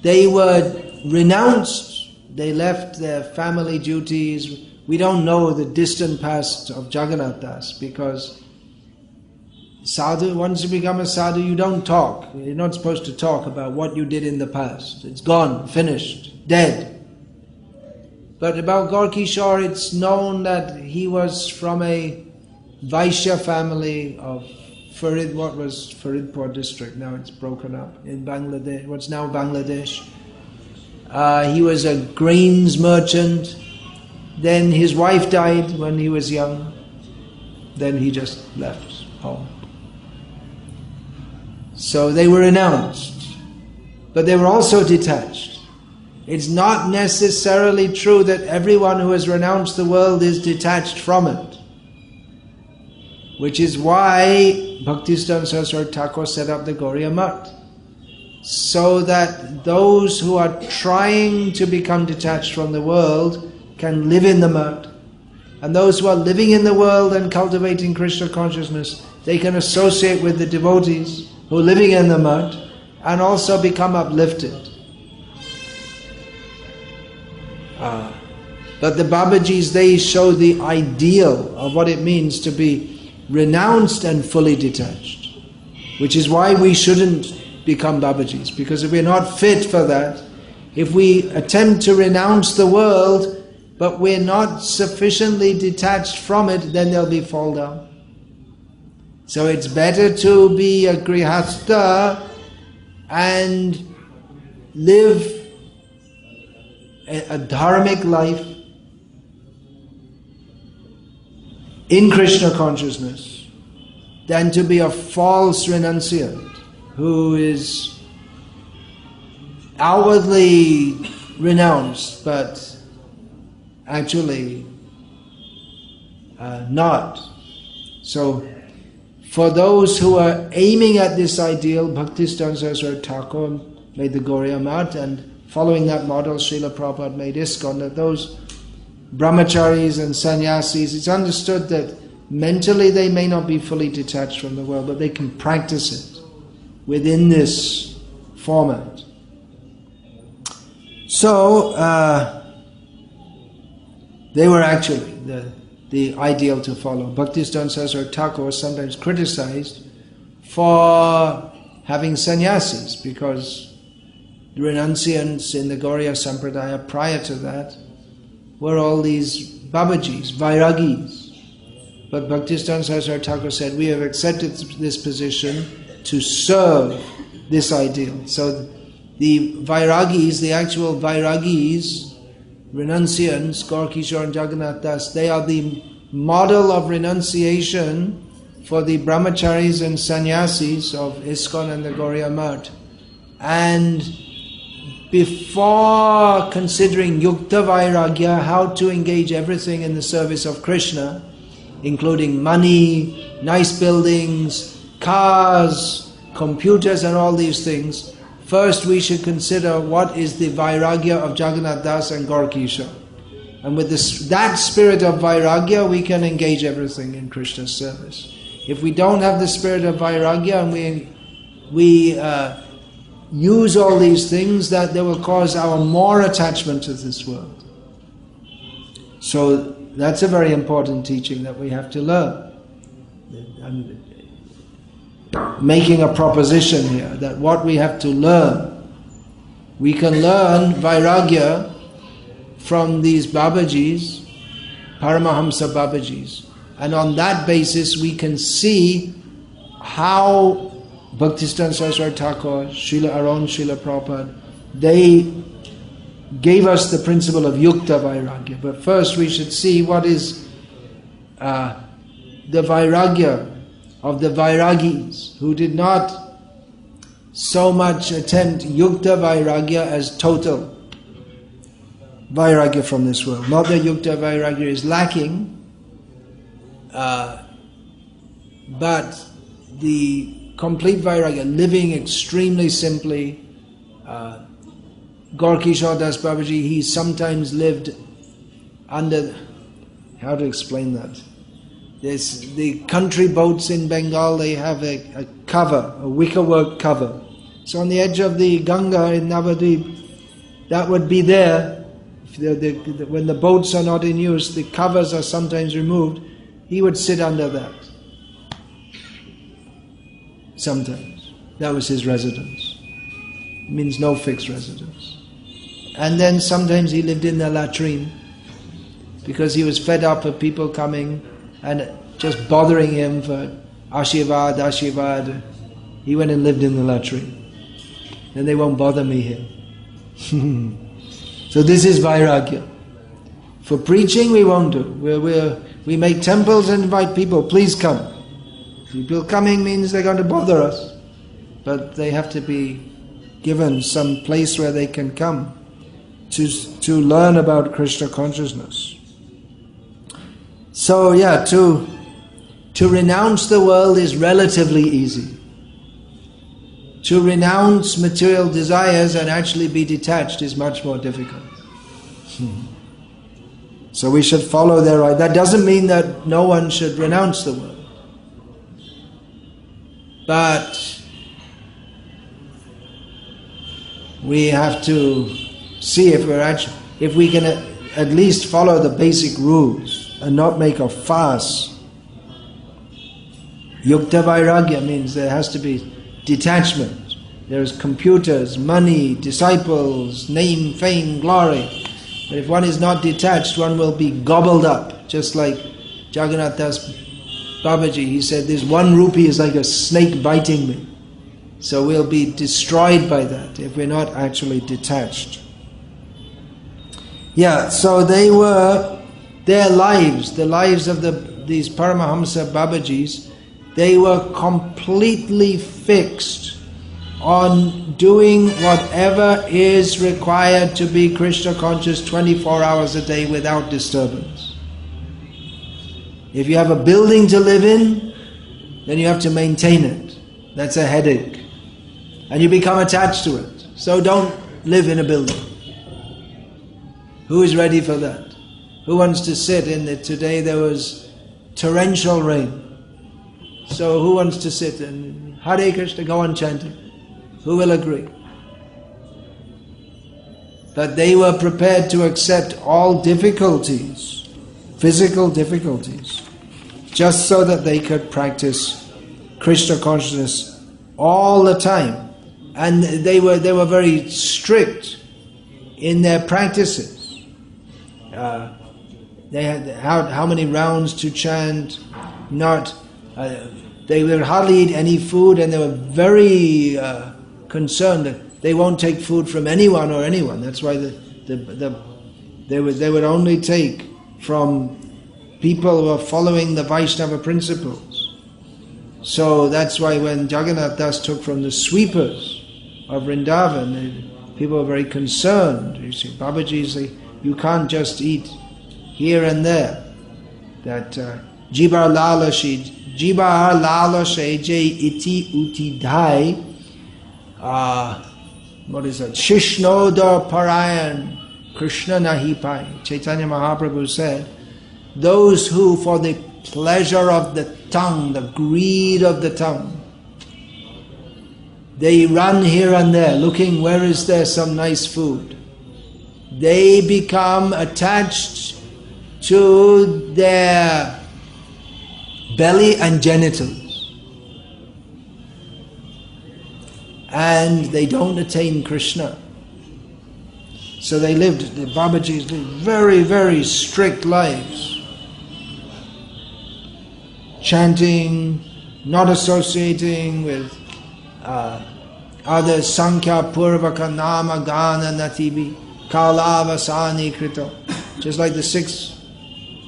they were renounced. They left their family duties. We don't know the distant past of Jagannath Das, because sadhu, once you become a sadhu, you don't talk. You're not supposed to talk about what you did in the past. It's gone, finished, dead. But about Gaur Kishore, it's known that he was from a Vaishya family of Farid, what was Faridpur district, now it's broken up, in Bangladesh, what's now Bangladesh. He was a grains merchant. Then his wife died when he was young. Then he just left home. So they were renounced, but they were also detached. It's not necessarily true that everyone who has renounced the world is detached from it. Which is why Bhaktisiddhanta Saraswati Thakur set up the Gauriya Math, so that those who are trying to become detached from the world can live in the Math, and those who are living in the world and cultivating Krishna consciousness, they can associate with the devotees who are living in the Math and also become uplifted. But the Babajis, they show the ideal of what it means to be renounced and fully detached, which is why we shouldn't become Babajis, because if we're not fit for that, if we attempt to renounce the world but we're not sufficiently detached from it, then there'll be fall down. So it's better to be a grihastha and live a dharmic life in Krishna consciousness than to be a false renunciant who is outwardly renounced but actually not. So for those who are aiming at this ideal, Bhaktisiddhanta Saraswati Thakur made the Gauriya Math, and following that model, Srila Prabhupada made ISKCON, that those brahmacharis and sannyasis, it's understood that mentally they may not be fully detached from the world, but they can practice it within this format. So, they were actually the ideal to follow. Bhaktisiddhanta Saraswati Thakur was sometimes criticized for having sannyasis, because the renunciants in the Gauriya Sampradaya prior to that were all these Babajis, Vairagis. But Bhaktisiddhanta Saraswati Thakur said, we have accepted this position to serve this ideal. So the Vairagis, the actual Vairagis, renunciants, Gaur Kishore and Jagannath Das, they are the model of renunciation for the brahmacharis and sannyasis of ISKCON and the Gauriya Math. And before considering Yukta Vairagya, how to engage everything in the service of Krishna, including money, nice buildings, cars, computers and all these things, first we should consider what is the Vairagya of Jagannath Das and Gaur Kishore. And with that spirit of Vairagya, we can engage everything in Krishna's service. If we don't have the spirit of Vairagya and we use all these things, that they will cause our more attachment to this world. So that's a very important teaching that we have to learn. I'm making a proposition here that what we have to learn, we can learn Vairagya from these Babajis, Paramahamsa Babajis, and on that basis we can see how Bhaktisiddhanta Saraswati Thakur, our own Srila Prabhupada, they gave us the principle of Yukta Vairagya. But first we should see what is the Vairagya of the Vairagis, who did not so much attempt Yukta Vairagya as total Vairagya from this world. Not that Yukta Vairagya is lacking, but the complete Vairagya, living extremely simply. Gaur Kishore Das Babaji, he sometimes lived under, how to explain that? There's the country boats in Bengal, they have a cover, a wickerwork cover. So on the edge of the Ganga in Navadvip, that would be there. When the boats are not in use, the covers are sometimes removed. He would sit under that. Sometimes. That was his residence. It means no fixed residence. And then sometimes he lived in the latrine because he was fed up of people coming and just bothering him for Ashirvad. He went and lived in the latrine. Then they won't bother me here. So this is Vairagya. For preaching we won't do. We make temples and invite people, please come. People coming means they're going to bother us. But they have to be given some place where they can come to learn about Krishna consciousness. So to renounce the world is relatively easy. To renounce material desires and actually be detached is much more difficult. So we should follow their right. That doesn't mean that no one should renounce the world. But we have to see if we can at least follow the basic rules and not make a farce. Yukta Vairagya means there has to be detachment. There's computers, money, disciples, name, fame, glory. But if one is not detached, one will be gobbled up. Just like Jagannath Das Babaji, he said, this 1 rupee is like a snake biting me. So we'll be destroyed by that if we're not actually detached. So their lives, the lives of these Paramahamsa Babajis, they were completely fixed on doing whatever is required to be Krishna conscious 24 hours a day without disturbance. If you have a building to live in, then you have to maintain it. That's a headache. And you become attached to it. So don't live in a building. Who is ready for that? Who wants to sit in it? Today there was torrential rain. So who wants to sit and Hare Krishna, go on chanting? Who will agree? But they were prepared to accept all difficulties, physical difficulties, just so that they could practice Krishna consciousness all the time. And they were very strict in their practices. They had how many rounds to chant, they would hardly eat any food, and they were very concerned that they won't take food from anyone. That's why they would only take from people who are following the Vaishnava principles. So that's why when Jagannath Das took from the sweepers of Vrindavan, people were very concerned. You see, Babaji say, you can't just eat here and there. That Jibar Lalashe Je Iti Uti Dhai. What is that? Shishnodar Parayan Krishna Nahi Pai. Chaitanya Mahaprabhu said, those who for the pleasure of the tongue, the greed of the tongue, they run here and there looking where is there some nice food. They become attached to their belly and genitals. And they don't attain Krishna. So the Babajis lived very, very strict lives. Chanting, not associating with other Sankhya Purvaka Nama Gana Natibi Kalavasani Krito. Just like the 6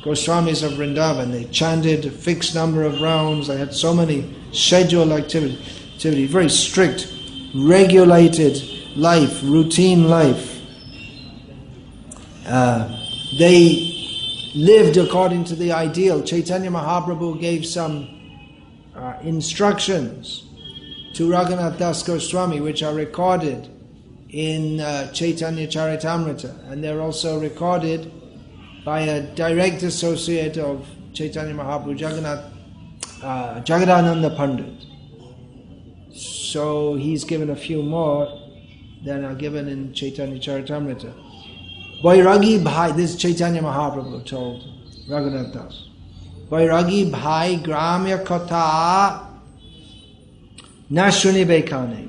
Goswamis of Vrindavan, they chanted a fixed number of rounds, they had so many scheduled activity, very strict, regulated life, routine life. They lived according to the ideal. Chaitanya Mahaprabhu gave some instructions to Raghunath Das Goswami, which are recorded in Chaitanya Charitamrita, and they're also recorded by a direct associate of Chaitanya Mahaprabhu, Jagadananda Pandit. So he's given a few more than are given in Chaitanya Charitamrita. Vairagi Bhai, this Chaitanya Mahaprabhu told Raghunath Das. Vairagi Bhai Gramya Kotha Nashuni Bekane.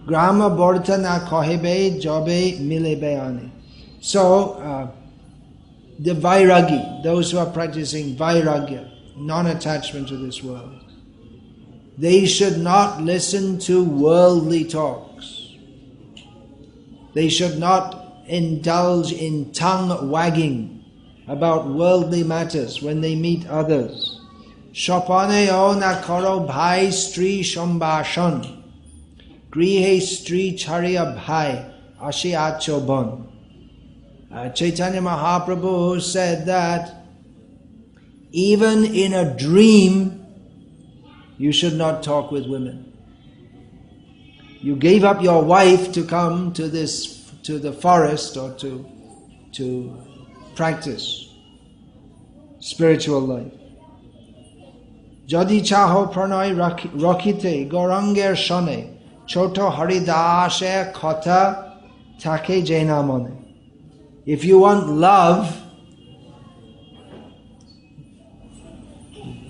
Grama Borta na Kohebe Jobe Mile Beane. So, the Vairagi, those who are practicing Vairagya, non-attachment to this world, they should not listen to worldly talks. They should not indulge in tongue wagging about worldly matters when they meet others. Shopane o na karo bhai stri shambashan. Grihe stri charya bhai ashi achobon. Chaitanya Mahaprabhu said that even in a dream, you should not talk with women. You gave up your wife to come to the forest or to practice spiritual life. Jadi chaho pranay rakhite goranger shane choto haridashe kotha take jena mone. If you want love,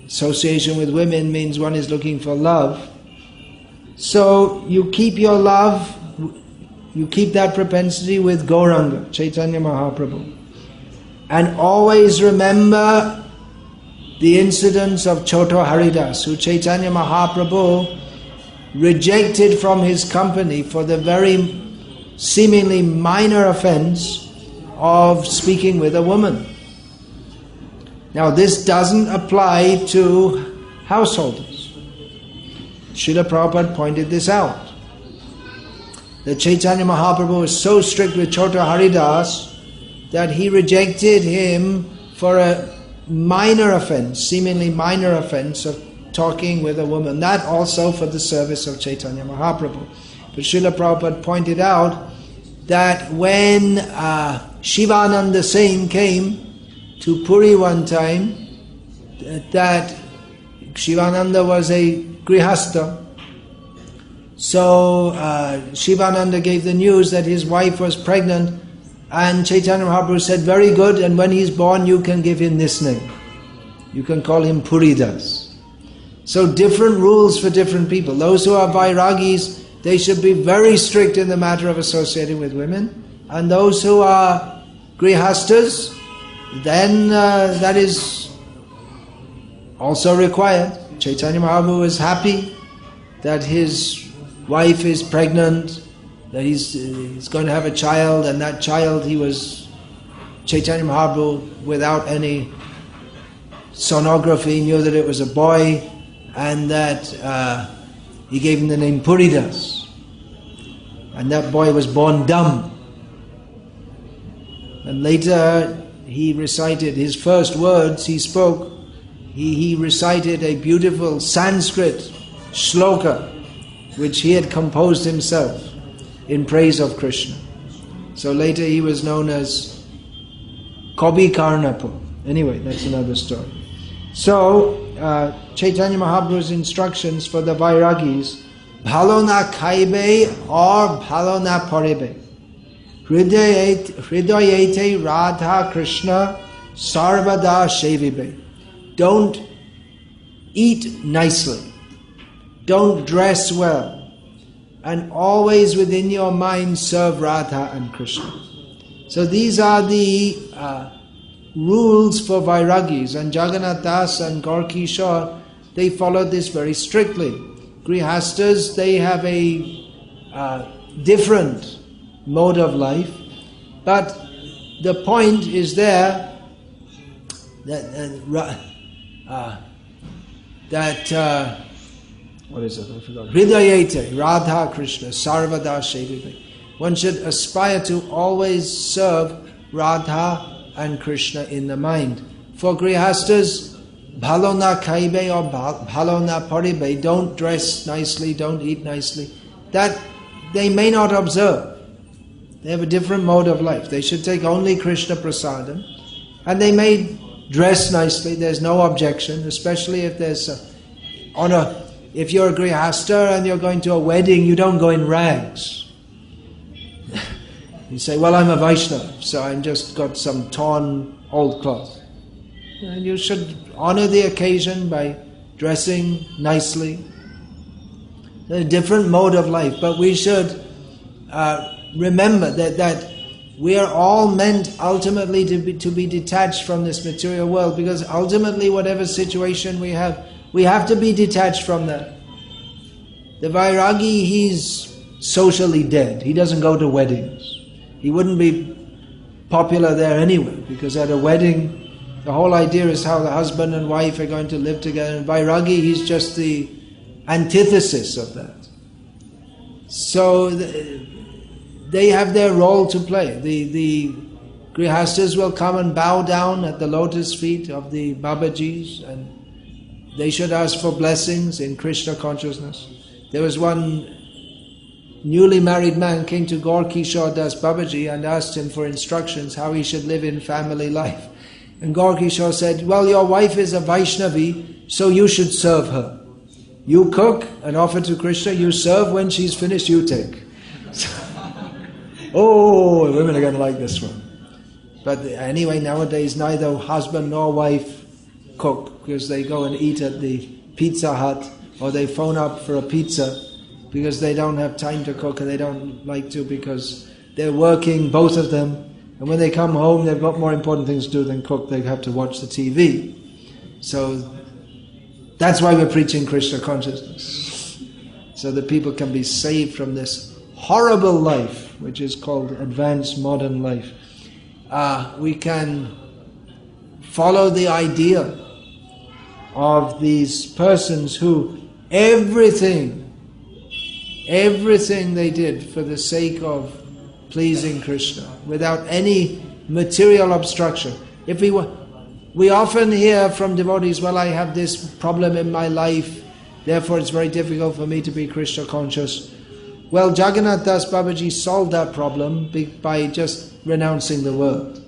association with women means one is looking for love. So you keep your love, you keep that propensity with Gauranga, Chaitanya Mahaprabhu. And always remember the incidents of Choto Haridas, who Chaitanya Mahaprabhu rejected from his company for the very seemingly minor offense of speaking with a woman. Now this doesn't apply to householders. Srila Prabhupada pointed this out. That Chaitanya Mahaprabhu was so strict with Chota Haridas that he rejected him for a minor offense, seemingly minor offense of talking with a woman. That also for the service of Chaitanya Mahaprabhu. But Srila Prabhupada pointed out that when Shivananda Sen came to Puri one time, that Shivananda was a grihastha. So Shivananda gave the news that his wife was pregnant, and Chaitanya Mahaprabhu said, very good, and when he's born you can give him this name. You can call him Puridas. So different rules for different people. Those who are Vairagis, they should be very strict in the matter of associating with women. And those who are grihastas, then that is also required. Chaitanya Mahaprabhu is happy that his wife is pregnant, that he's going to have a child, and that child Chaitanya Mahaprabhu, without any sonography, knew that it was a boy, and that he gave him the name Puridas. And that boy was born dumb. And later he recited his first words he spoke. He recited a beautiful Sanskrit shloka which he had composed himself in praise of Krishna. So later he was known as Kavi Karnapu. Anyway, that's another story. So Chaitanya Mahaprabhu's instructions for the Vairagis: bhalo na khaibe or bhalo na parebe. Hridayete Radha Krishna sarvada shevibe. Don't eat nicely. Don't dress well. And always within your mind serve Radha and Krishna. So these are the rules for Vairagis. And Jagannath Das and Gaur Kishore, they followed this very strictly. Grihastas, they have a different mode of life, but the point is there that what is it? I forgot. Hridayete, Radha Krishna, Sarvada Shevive. One should aspire to always serve Radha and Krishna in the mind. For Grihastas, bhalo na khaibe or bhalo na paribe, don't dress nicely, don't eat nicely. That they may not observe. They have a different mode of life. They should take only Krishna prasadam, and they may dress nicely. There's no objection, especially if there's on a if you're a grihasta and you're going to a wedding, you don't go in rags. You say, well, I'm a Vaishnava, so I've just got some torn old cloth. And you should honor the occasion by dressing nicely. A different mode of life, but we should remember that we are all meant ultimately to be detached from this material world, because ultimately whatever situation we have to be detached from that. The Vairagi, he's socially dead. He doesn't go to weddings. He wouldn't be popular there anyway, because at a wedding, the whole idea is how the husband and wife are going to live together. And Vairagi, he's just the antithesis of that. So they have their role to play. The grihastas will come and bow down at the lotus feet of the Babajis, and they should ask for blessings in Krishna consciousness. There was one newly married man came to Gaur Kishore Das Babaji and asked him for instructions how he should live in family life. And Gaur Kishore said, well, your wife is a Vaishnavi, so you should serve her. You cook and offer to Krishna, you serve, when she's finished, you take. Oh, women are going to like this one. But anyway, nowadays neither husband nor wife cook, because they go and eat at the Pizza Hut, or they phone up for a pizza, because they don't have time to cook, and they don't like to, because they're working, both of them, and when they come home they've got more important things to do than cook. They have to watch the TV. So that's why we're preaching Krishna consciousness, so that people can be saved from this horrible life, which is called advanced modern life. We can follow the idea of these persons who everything they did for the sake of pleasing Krishna, without any material obstruction. We often hear from devotees, well, I have this problem in my life, therefore it's very difficult for me to be Krishna conscious. Well, Jagannath Das Babaji solved that problem by just renouncing the world.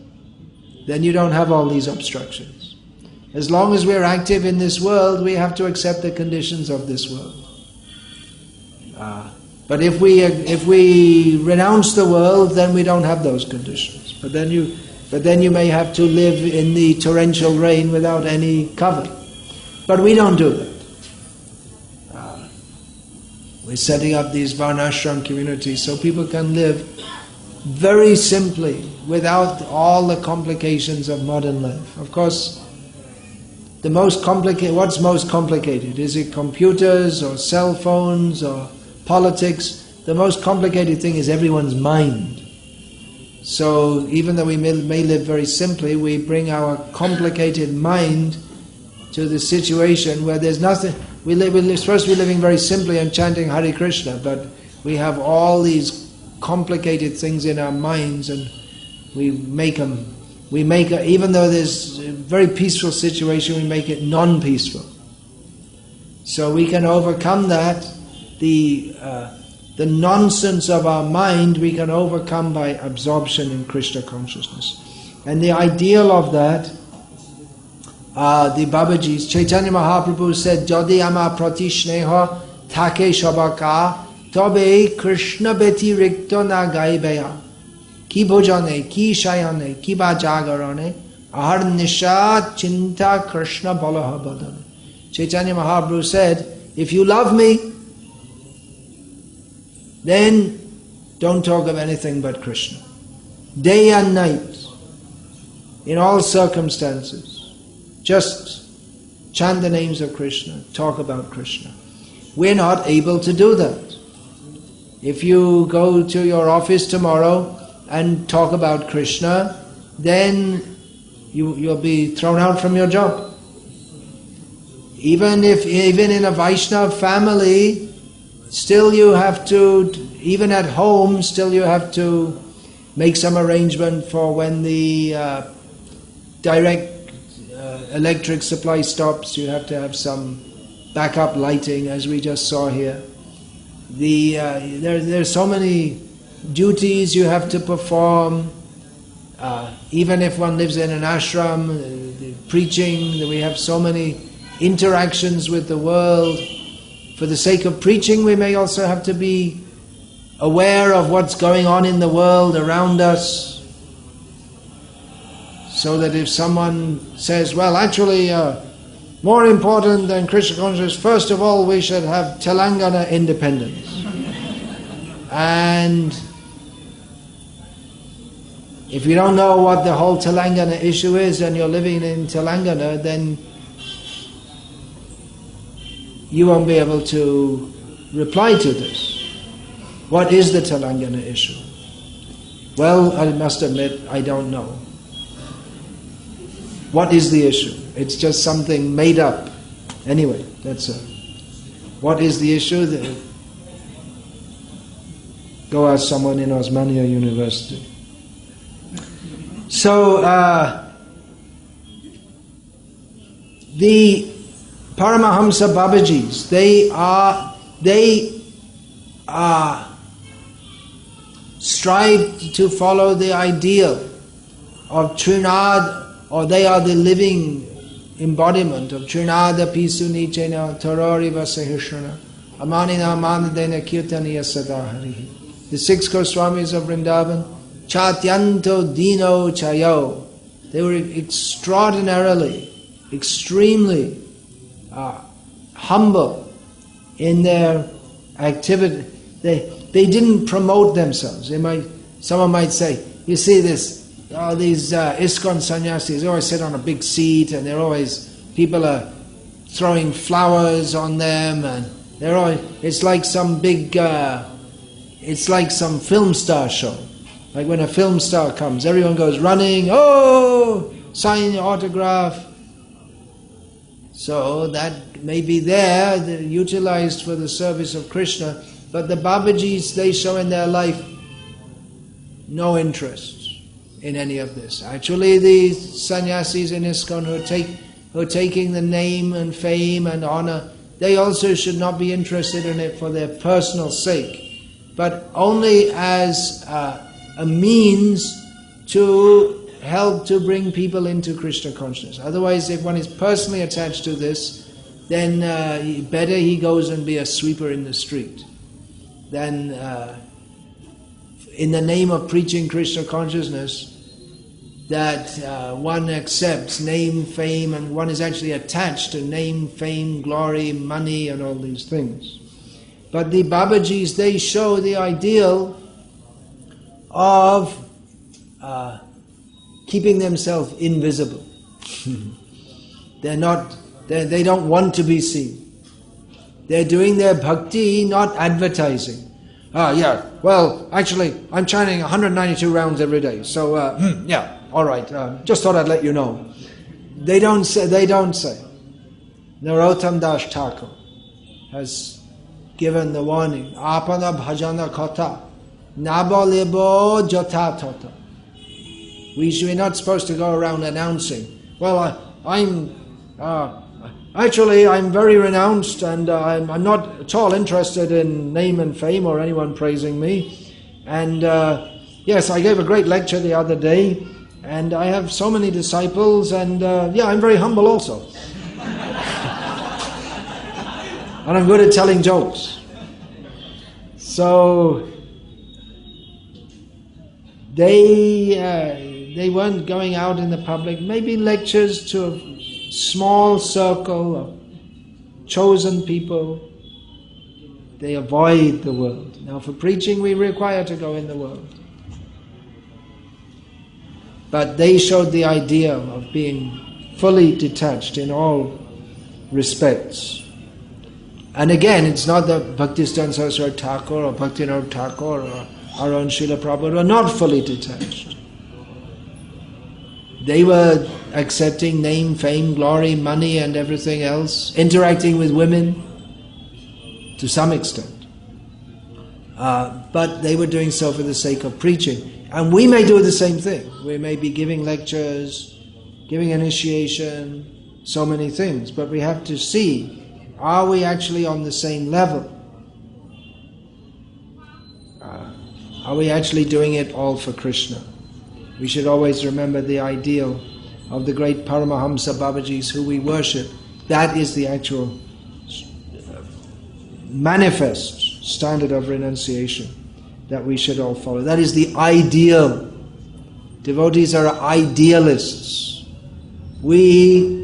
Then you don't have all these obstructions. As long as we're active in this world, we have to accept the conditions of this world. But if we renounce the world, then we don't have those conditions. But then you may have to live in the torrential rain without any cover. But we don't do that. We're setting up these varnashram communities so people can live very simply without all the complications of modern life. Of course, what's most complicated? Is it computers or cell phones or politics? The most complicated thing is everyone's mind. So even though we may live very simply, we bring our complicated mind to the situation where there's nothing. We're supposed to be living very simply and chanting Hare Krishna, but we have all these complicated things in our minds, and even though there's a very peaceful situation, we make it non-peaceful. So we can overcome that. The nonsense of our mind we can overcome by absorption in Krishna consciousness. And the ideal of that, the Babajis, Chaitanya Mahaprabhu said, Jodi ama pratishneha thake shabaka tobe Krishna beti rikto na gaibeya ki bhojane, ki shayane, ki ba jagarane ahar nisha chinta Krishna balaha badane. Chaitanya Mahaprabhu said, if you love me, then don't talk of anything but Krishna. Day and night, in all circumstances, just chant the names of Krishna, talk about Krishna. We're not able to do that. If you go to your office tomorrow and talk about Krishna, then you'll be thrown out from your job. Even in a Vaishnava family, still you have to, even at home, still you have to make some arrangement for when the direct electric supply stops. You have to have some backup lighting, as we just saw here. There's so many duties you have to perform. Even if one lives in an ashram, preaching, we have so many interactions with the world. For the sake of preaching, we may also have to be aware of what's going on in the world around us, so that if someone says, well, actually, more important than Krishna consciousness, first of all, we should have Telangana independence. And if you don't know what the whole Telangana issue is and you're living in Telangana, then you won't be able to reply to this. What is the Telangana issue? Well, I must admit, I don't know. What is the issue? It's just something made up. Anyway, that's it. What is the issue? Go ask someone in Osmania University. So, the Paramahamsa Babajis, they strive to follow the ideal of Trinad, or they are the living embodiment of Trinada Pisu Nichena Tarori Vasahishana Amanina Manadena Kirtaniya Sadaharihi. The 6 Goswamis of Vrindavan, Chatyanto Dino Chayo, they were extraordinarily, extremely humble in their activity. They didn't promote themselves. Someone might say, you see these ISKCON sannyasis, they always sit on a big seat and people are throwing flowers on them, and it's like some big, it's like some film star show. Like when a film star comes, everyone goes running, oh, sign your autograph. So that may be there, they're utilized for the service of Krishna, but the Babajis, they show in their life no interest in any of this. Actually, the sannyasis in ISKCON who are taking the name and fame and honor, they also should not be interested in it for their personal sake, but only as a means to help to bring people into Krishna consciousness. Otherwise, if one is personally attached to this, then better he goes and be a sweeper in the street than in the name of preaching Krishna consciousness, that one accepts name, fame, and one is actually attached to name, fame, glory, money, and all these things. But the Babajis, they show the ideal of keeping themselves invisible. They don't want to be seen. They're doing their bhakti, not advertising. Well, actually, I'm chanting 192 rounds every day, so yeah, all right, just thought I'd let you know. They don't say. Narottam Das Thakur has given the warning, apana bhajana kata, nabalebo jata tata. We're not supposed to go around announcing, well, I'm very renounced, and I'm not at all interested in name and fame or anyone praising me. And yes, I gave a great lecture the other day, and I have so many disciples, and I'm very humble also. And I'm good at telling jokes. So they weren't going out in the public, maybe lectures to a small circle of chosen people. They avoid the world. Now for preaching we require to go in the world. But they showed the idea of being fully detached in all respects. And again, it's not that Bhaktisiddhanta Saraswati Thakur or Bhaktivinoda Thakur or our own Srila Prabhupada were not fully detached. They were accepting name, fame, glory, money and everything else, interacting with women to some extent. But they were doing so for the sake of preaching. And we may do the same thing. We may be giving lectures, giving initiation, so many things. But we have to see, are we actually on the same level? Are we actually doing it all for Krishna? We should always remember the ideal of the great Paramahamsa Babajis who we worship. That is the actual manifest standard of renunciation that we should all follow. That is the ideal. Devotees are idealists. We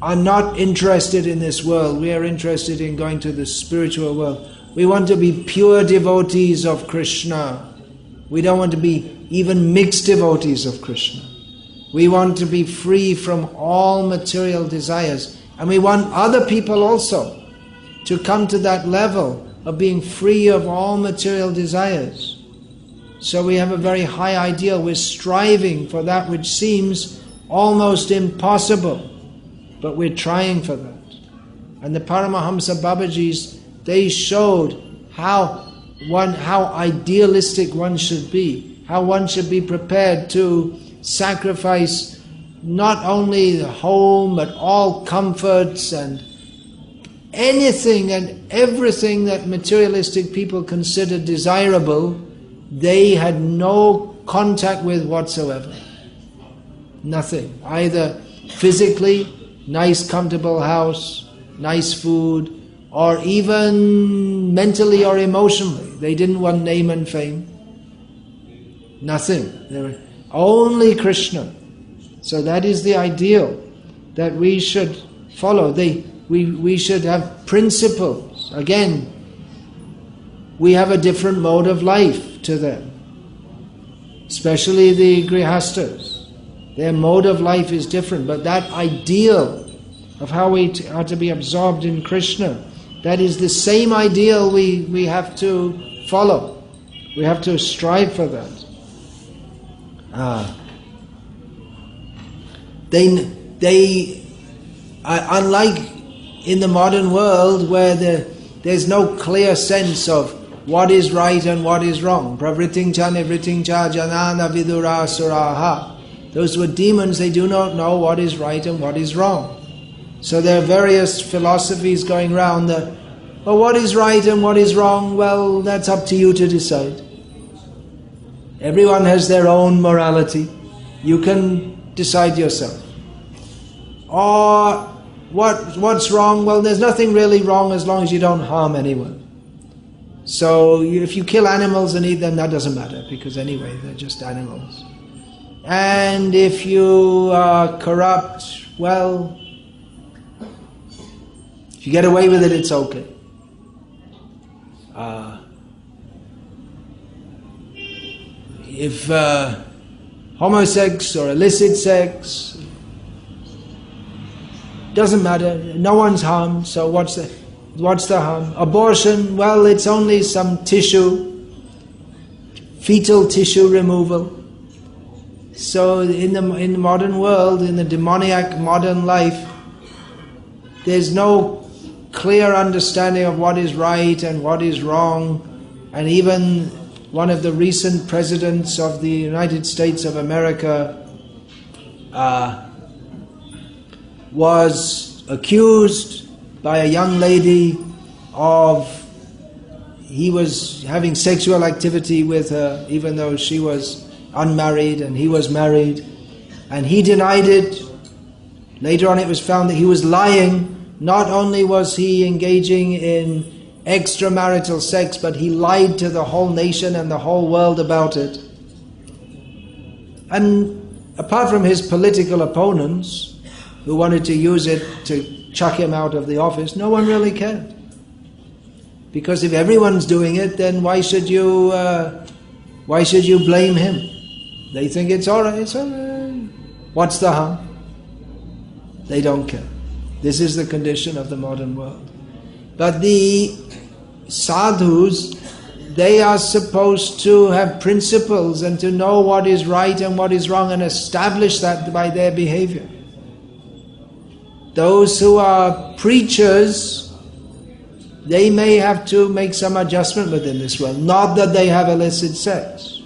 are not interested in this world. We are interested in going to the spiritual world. We want to be pure devotees of Krishna. We don't want to be even mixed devotees of Krishna. We want to be free from all material desires. And we want other people also to come to that level of being free of all material desires. So we have a very high ideal. We're striving for that which seems almost impossible, but we're trying for that. And the Paramahamsa Babajis, they showed how idealistic one should be, how one should be prepared to sacrifice not only the home but all comforts and anything and everything that materialistic people consider desirable. They had no contact with whatsoever. Nothing. Either physically, nice comfortable house, nice food, or even mentally or emotionally. They didn't want name and fame. Nothing. They were only Krishna. So that is the ideal that we should follow. We should have principles. Again, we have a different mode of life to them. Especially the grihastas. Their mode of life is different, but that ideal of how we are to be absorbed in Krishna, that is the same ideal we have to follow. We have to strive for that. They unlike in the modern world where there's no clear sense of what is right and what is wrong. Pravriting cha nivriting cha janana vidura suraha. Those were demons, they do not know what is right and what is wrong. So there are various philosophies going around that, well, what is right and what is wrong? Well, that's up to you to decide. Everyone has their own morality. You can decide yourself. Or what's wrong? Well, there's nothing really wrong as long as you don't harm anyone. So if you kill animals and eat them, that doesn't matter, because anyway, they're just animals. And if you are corrupt, well, if you get away with it, it's okay. If homosex or illicit sex, doesn't matter, no one's harmed, so what's the harm? Abortion, well, it's only some tissue, fetal tissue removal. So in the modern world, in the demoniac modern life, there's no clear understanding of what is right and what is wrong. And even one of the recent presidents of the United States of America was accused by a young lady he was having sexual activity with her, even though she was unmarried and he was married, and he denied it. Later on it was found that he was lying. Not only was he engaging in extramarital sex, but he lied to the whole nation and the whole world about it. And apart from his political opponents, who wanted to use it to chuck him out of the office, no one really cared. Because if everyone's doing it, then why should you blame him? They think it's all right. What's the harm? They don't care. This is the condition of the modern world. But the sadhus, they are supposed to have principles and to know what is right and what is wrong and establish that by their behavior. Those who are preachers, they may have to make some adjustment within this world. Not that they have illicit sex,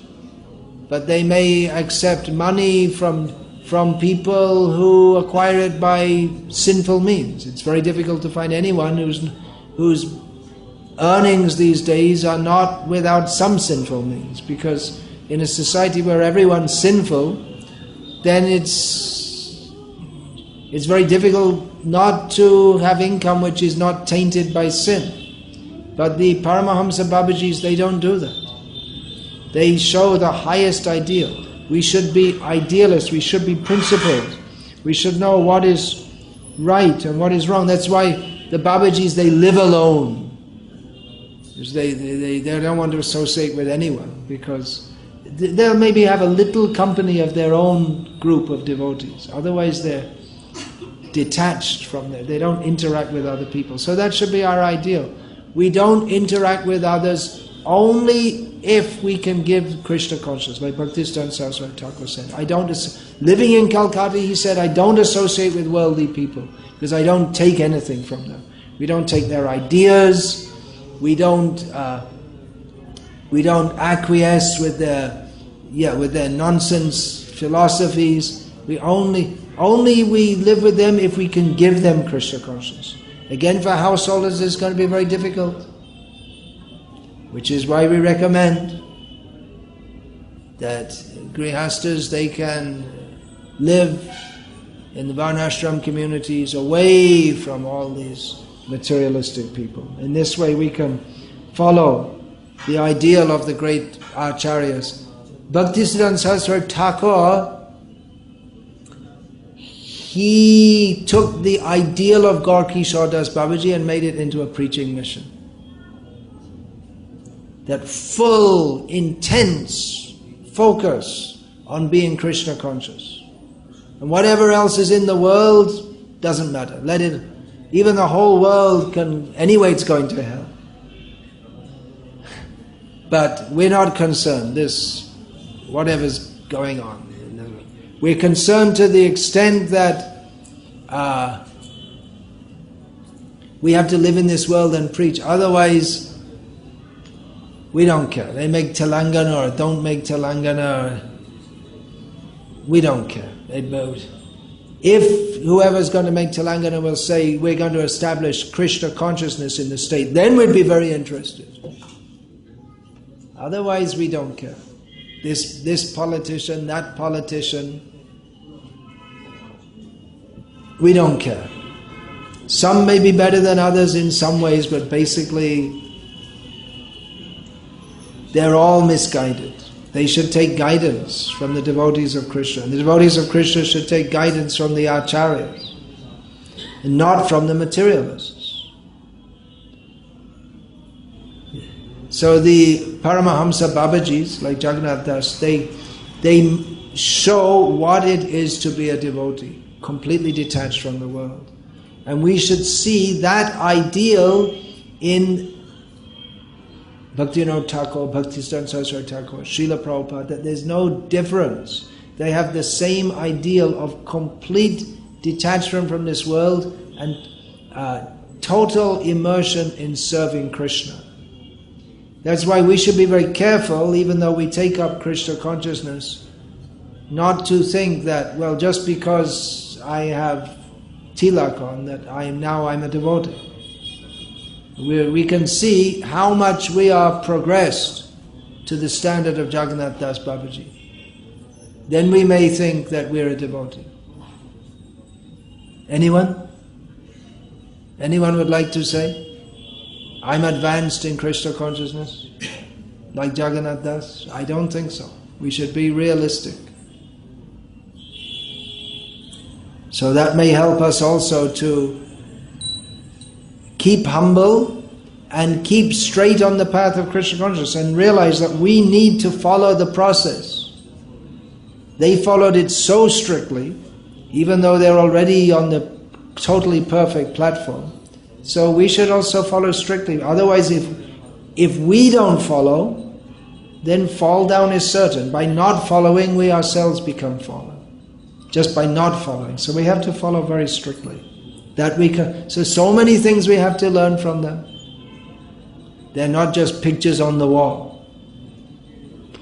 but they may accept money from people who acquire it by sinful means. It's very difficult to find anyone whose earnings these days are not without some sinful means, because in a society where everyone's sinful, then it's It's very difficult not to have income which is not tainted by sin. But the Paramahamsa Babajis, they don't do that. They show the highest ideal. We should be idealists, we should be principled. We should know what is right and what is wrong. That's why the Babajis, they live alone. Because they don't want to associate with anyone, because they'll maybe have a little company of their own group of devotees. Otherwise they're detached from there. They don't interact with other people. So that should be our ideal. We don't interact with others only if we can give Krishna consciousness, like Bhaktisiddhanta Saraswati Thakur said. Living in Calcutta, he said, I don't associate with worldly people because I don't take anything from them. We don't take their ideas. We don't acquiesce with their nonsense philosophies. We only live with them if we can give them Krishna consciousness. Again, for householders, it's going to be very difficult. Which is why we recommend that grihastas, they can live in the varnashram communities away from all these materialistic people. In this way we can follow the ideal of the great acharyas. Bhaktisiddhanta Saraswati Thakur, he took the ideal of Gaur Kishore Das Babaji and made it into a preaching mission. That full, intense focus on being Krishna conscious. And whatever else is in the world doesn't matter. Let it, even the whole world can, anyway it's going to hell. But we're not concerned, whatever's going on. We're concerned to the extent that we have to live in this world and preach. Otherwise, we don't care. They make Telangana or don't make Telangana. We don't care. If whoever's going to make Telangana will say, we're going to establish Krishna consciousness in the state, then we'd be very interested. Otherwise, we don't care. This politician, that politician, we don't care. Some may be better than others in some ways, but basically they're all misguided. They should take guidance from the devotees of Krishna. The devotees of Krishna should take guidance from the acharyas, and not from the materialists. So the Paramahamsa Babajis, like Jagannath Das, they show what it is to be a devotee, completely detached from the world. And we should see that ideal in Bhaktivinoda Thakur, Bhaktisiddhanta Saraswati Thakur, Srila Prabhupada, that there's no difference. They have the same ideal of complete detachment from this world and total immersion in serving Krishna. That's why we should be very careful, even though we take up Krishna consciousness, not to think that, well, just because I have tilak on, that I'm a devotee. We can see how much we are progressed to the standard of Jagannath Das Babaji. Then we may think that we're a devotee. Anyone? Anyone would like to say, I'm advanced in Krishna consciousness, like Jagannath Das? I don't think so. We should be realistic. So that may help us also to keep humble and keep straight on the path of Krishna consciousness and realize that we need to follow the process. They followed it so strictly, even though they're already on the totally perfect platform. So we should also follow strictly. Otherwise, if we don't follow, then fall down is certain. By not following, we ourselves become fallen. Just by not following. So we have to follow very strictly. So many things we have to learn from them. They're not just pictures on the wall.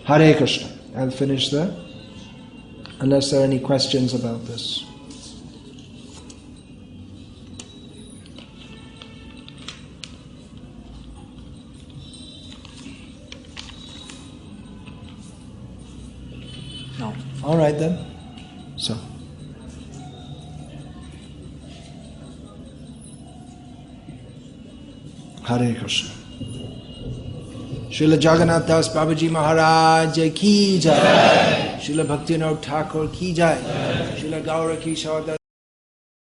Hare Krishna. I'll finish there, unless there are any questions about this. No. All right then. So. Hare Krishna. Srila Jagannath Das Babaji Maharaj ki jai. Srila Bhaktivinoda Thakur ki jai. Srila Gaura Kishore Das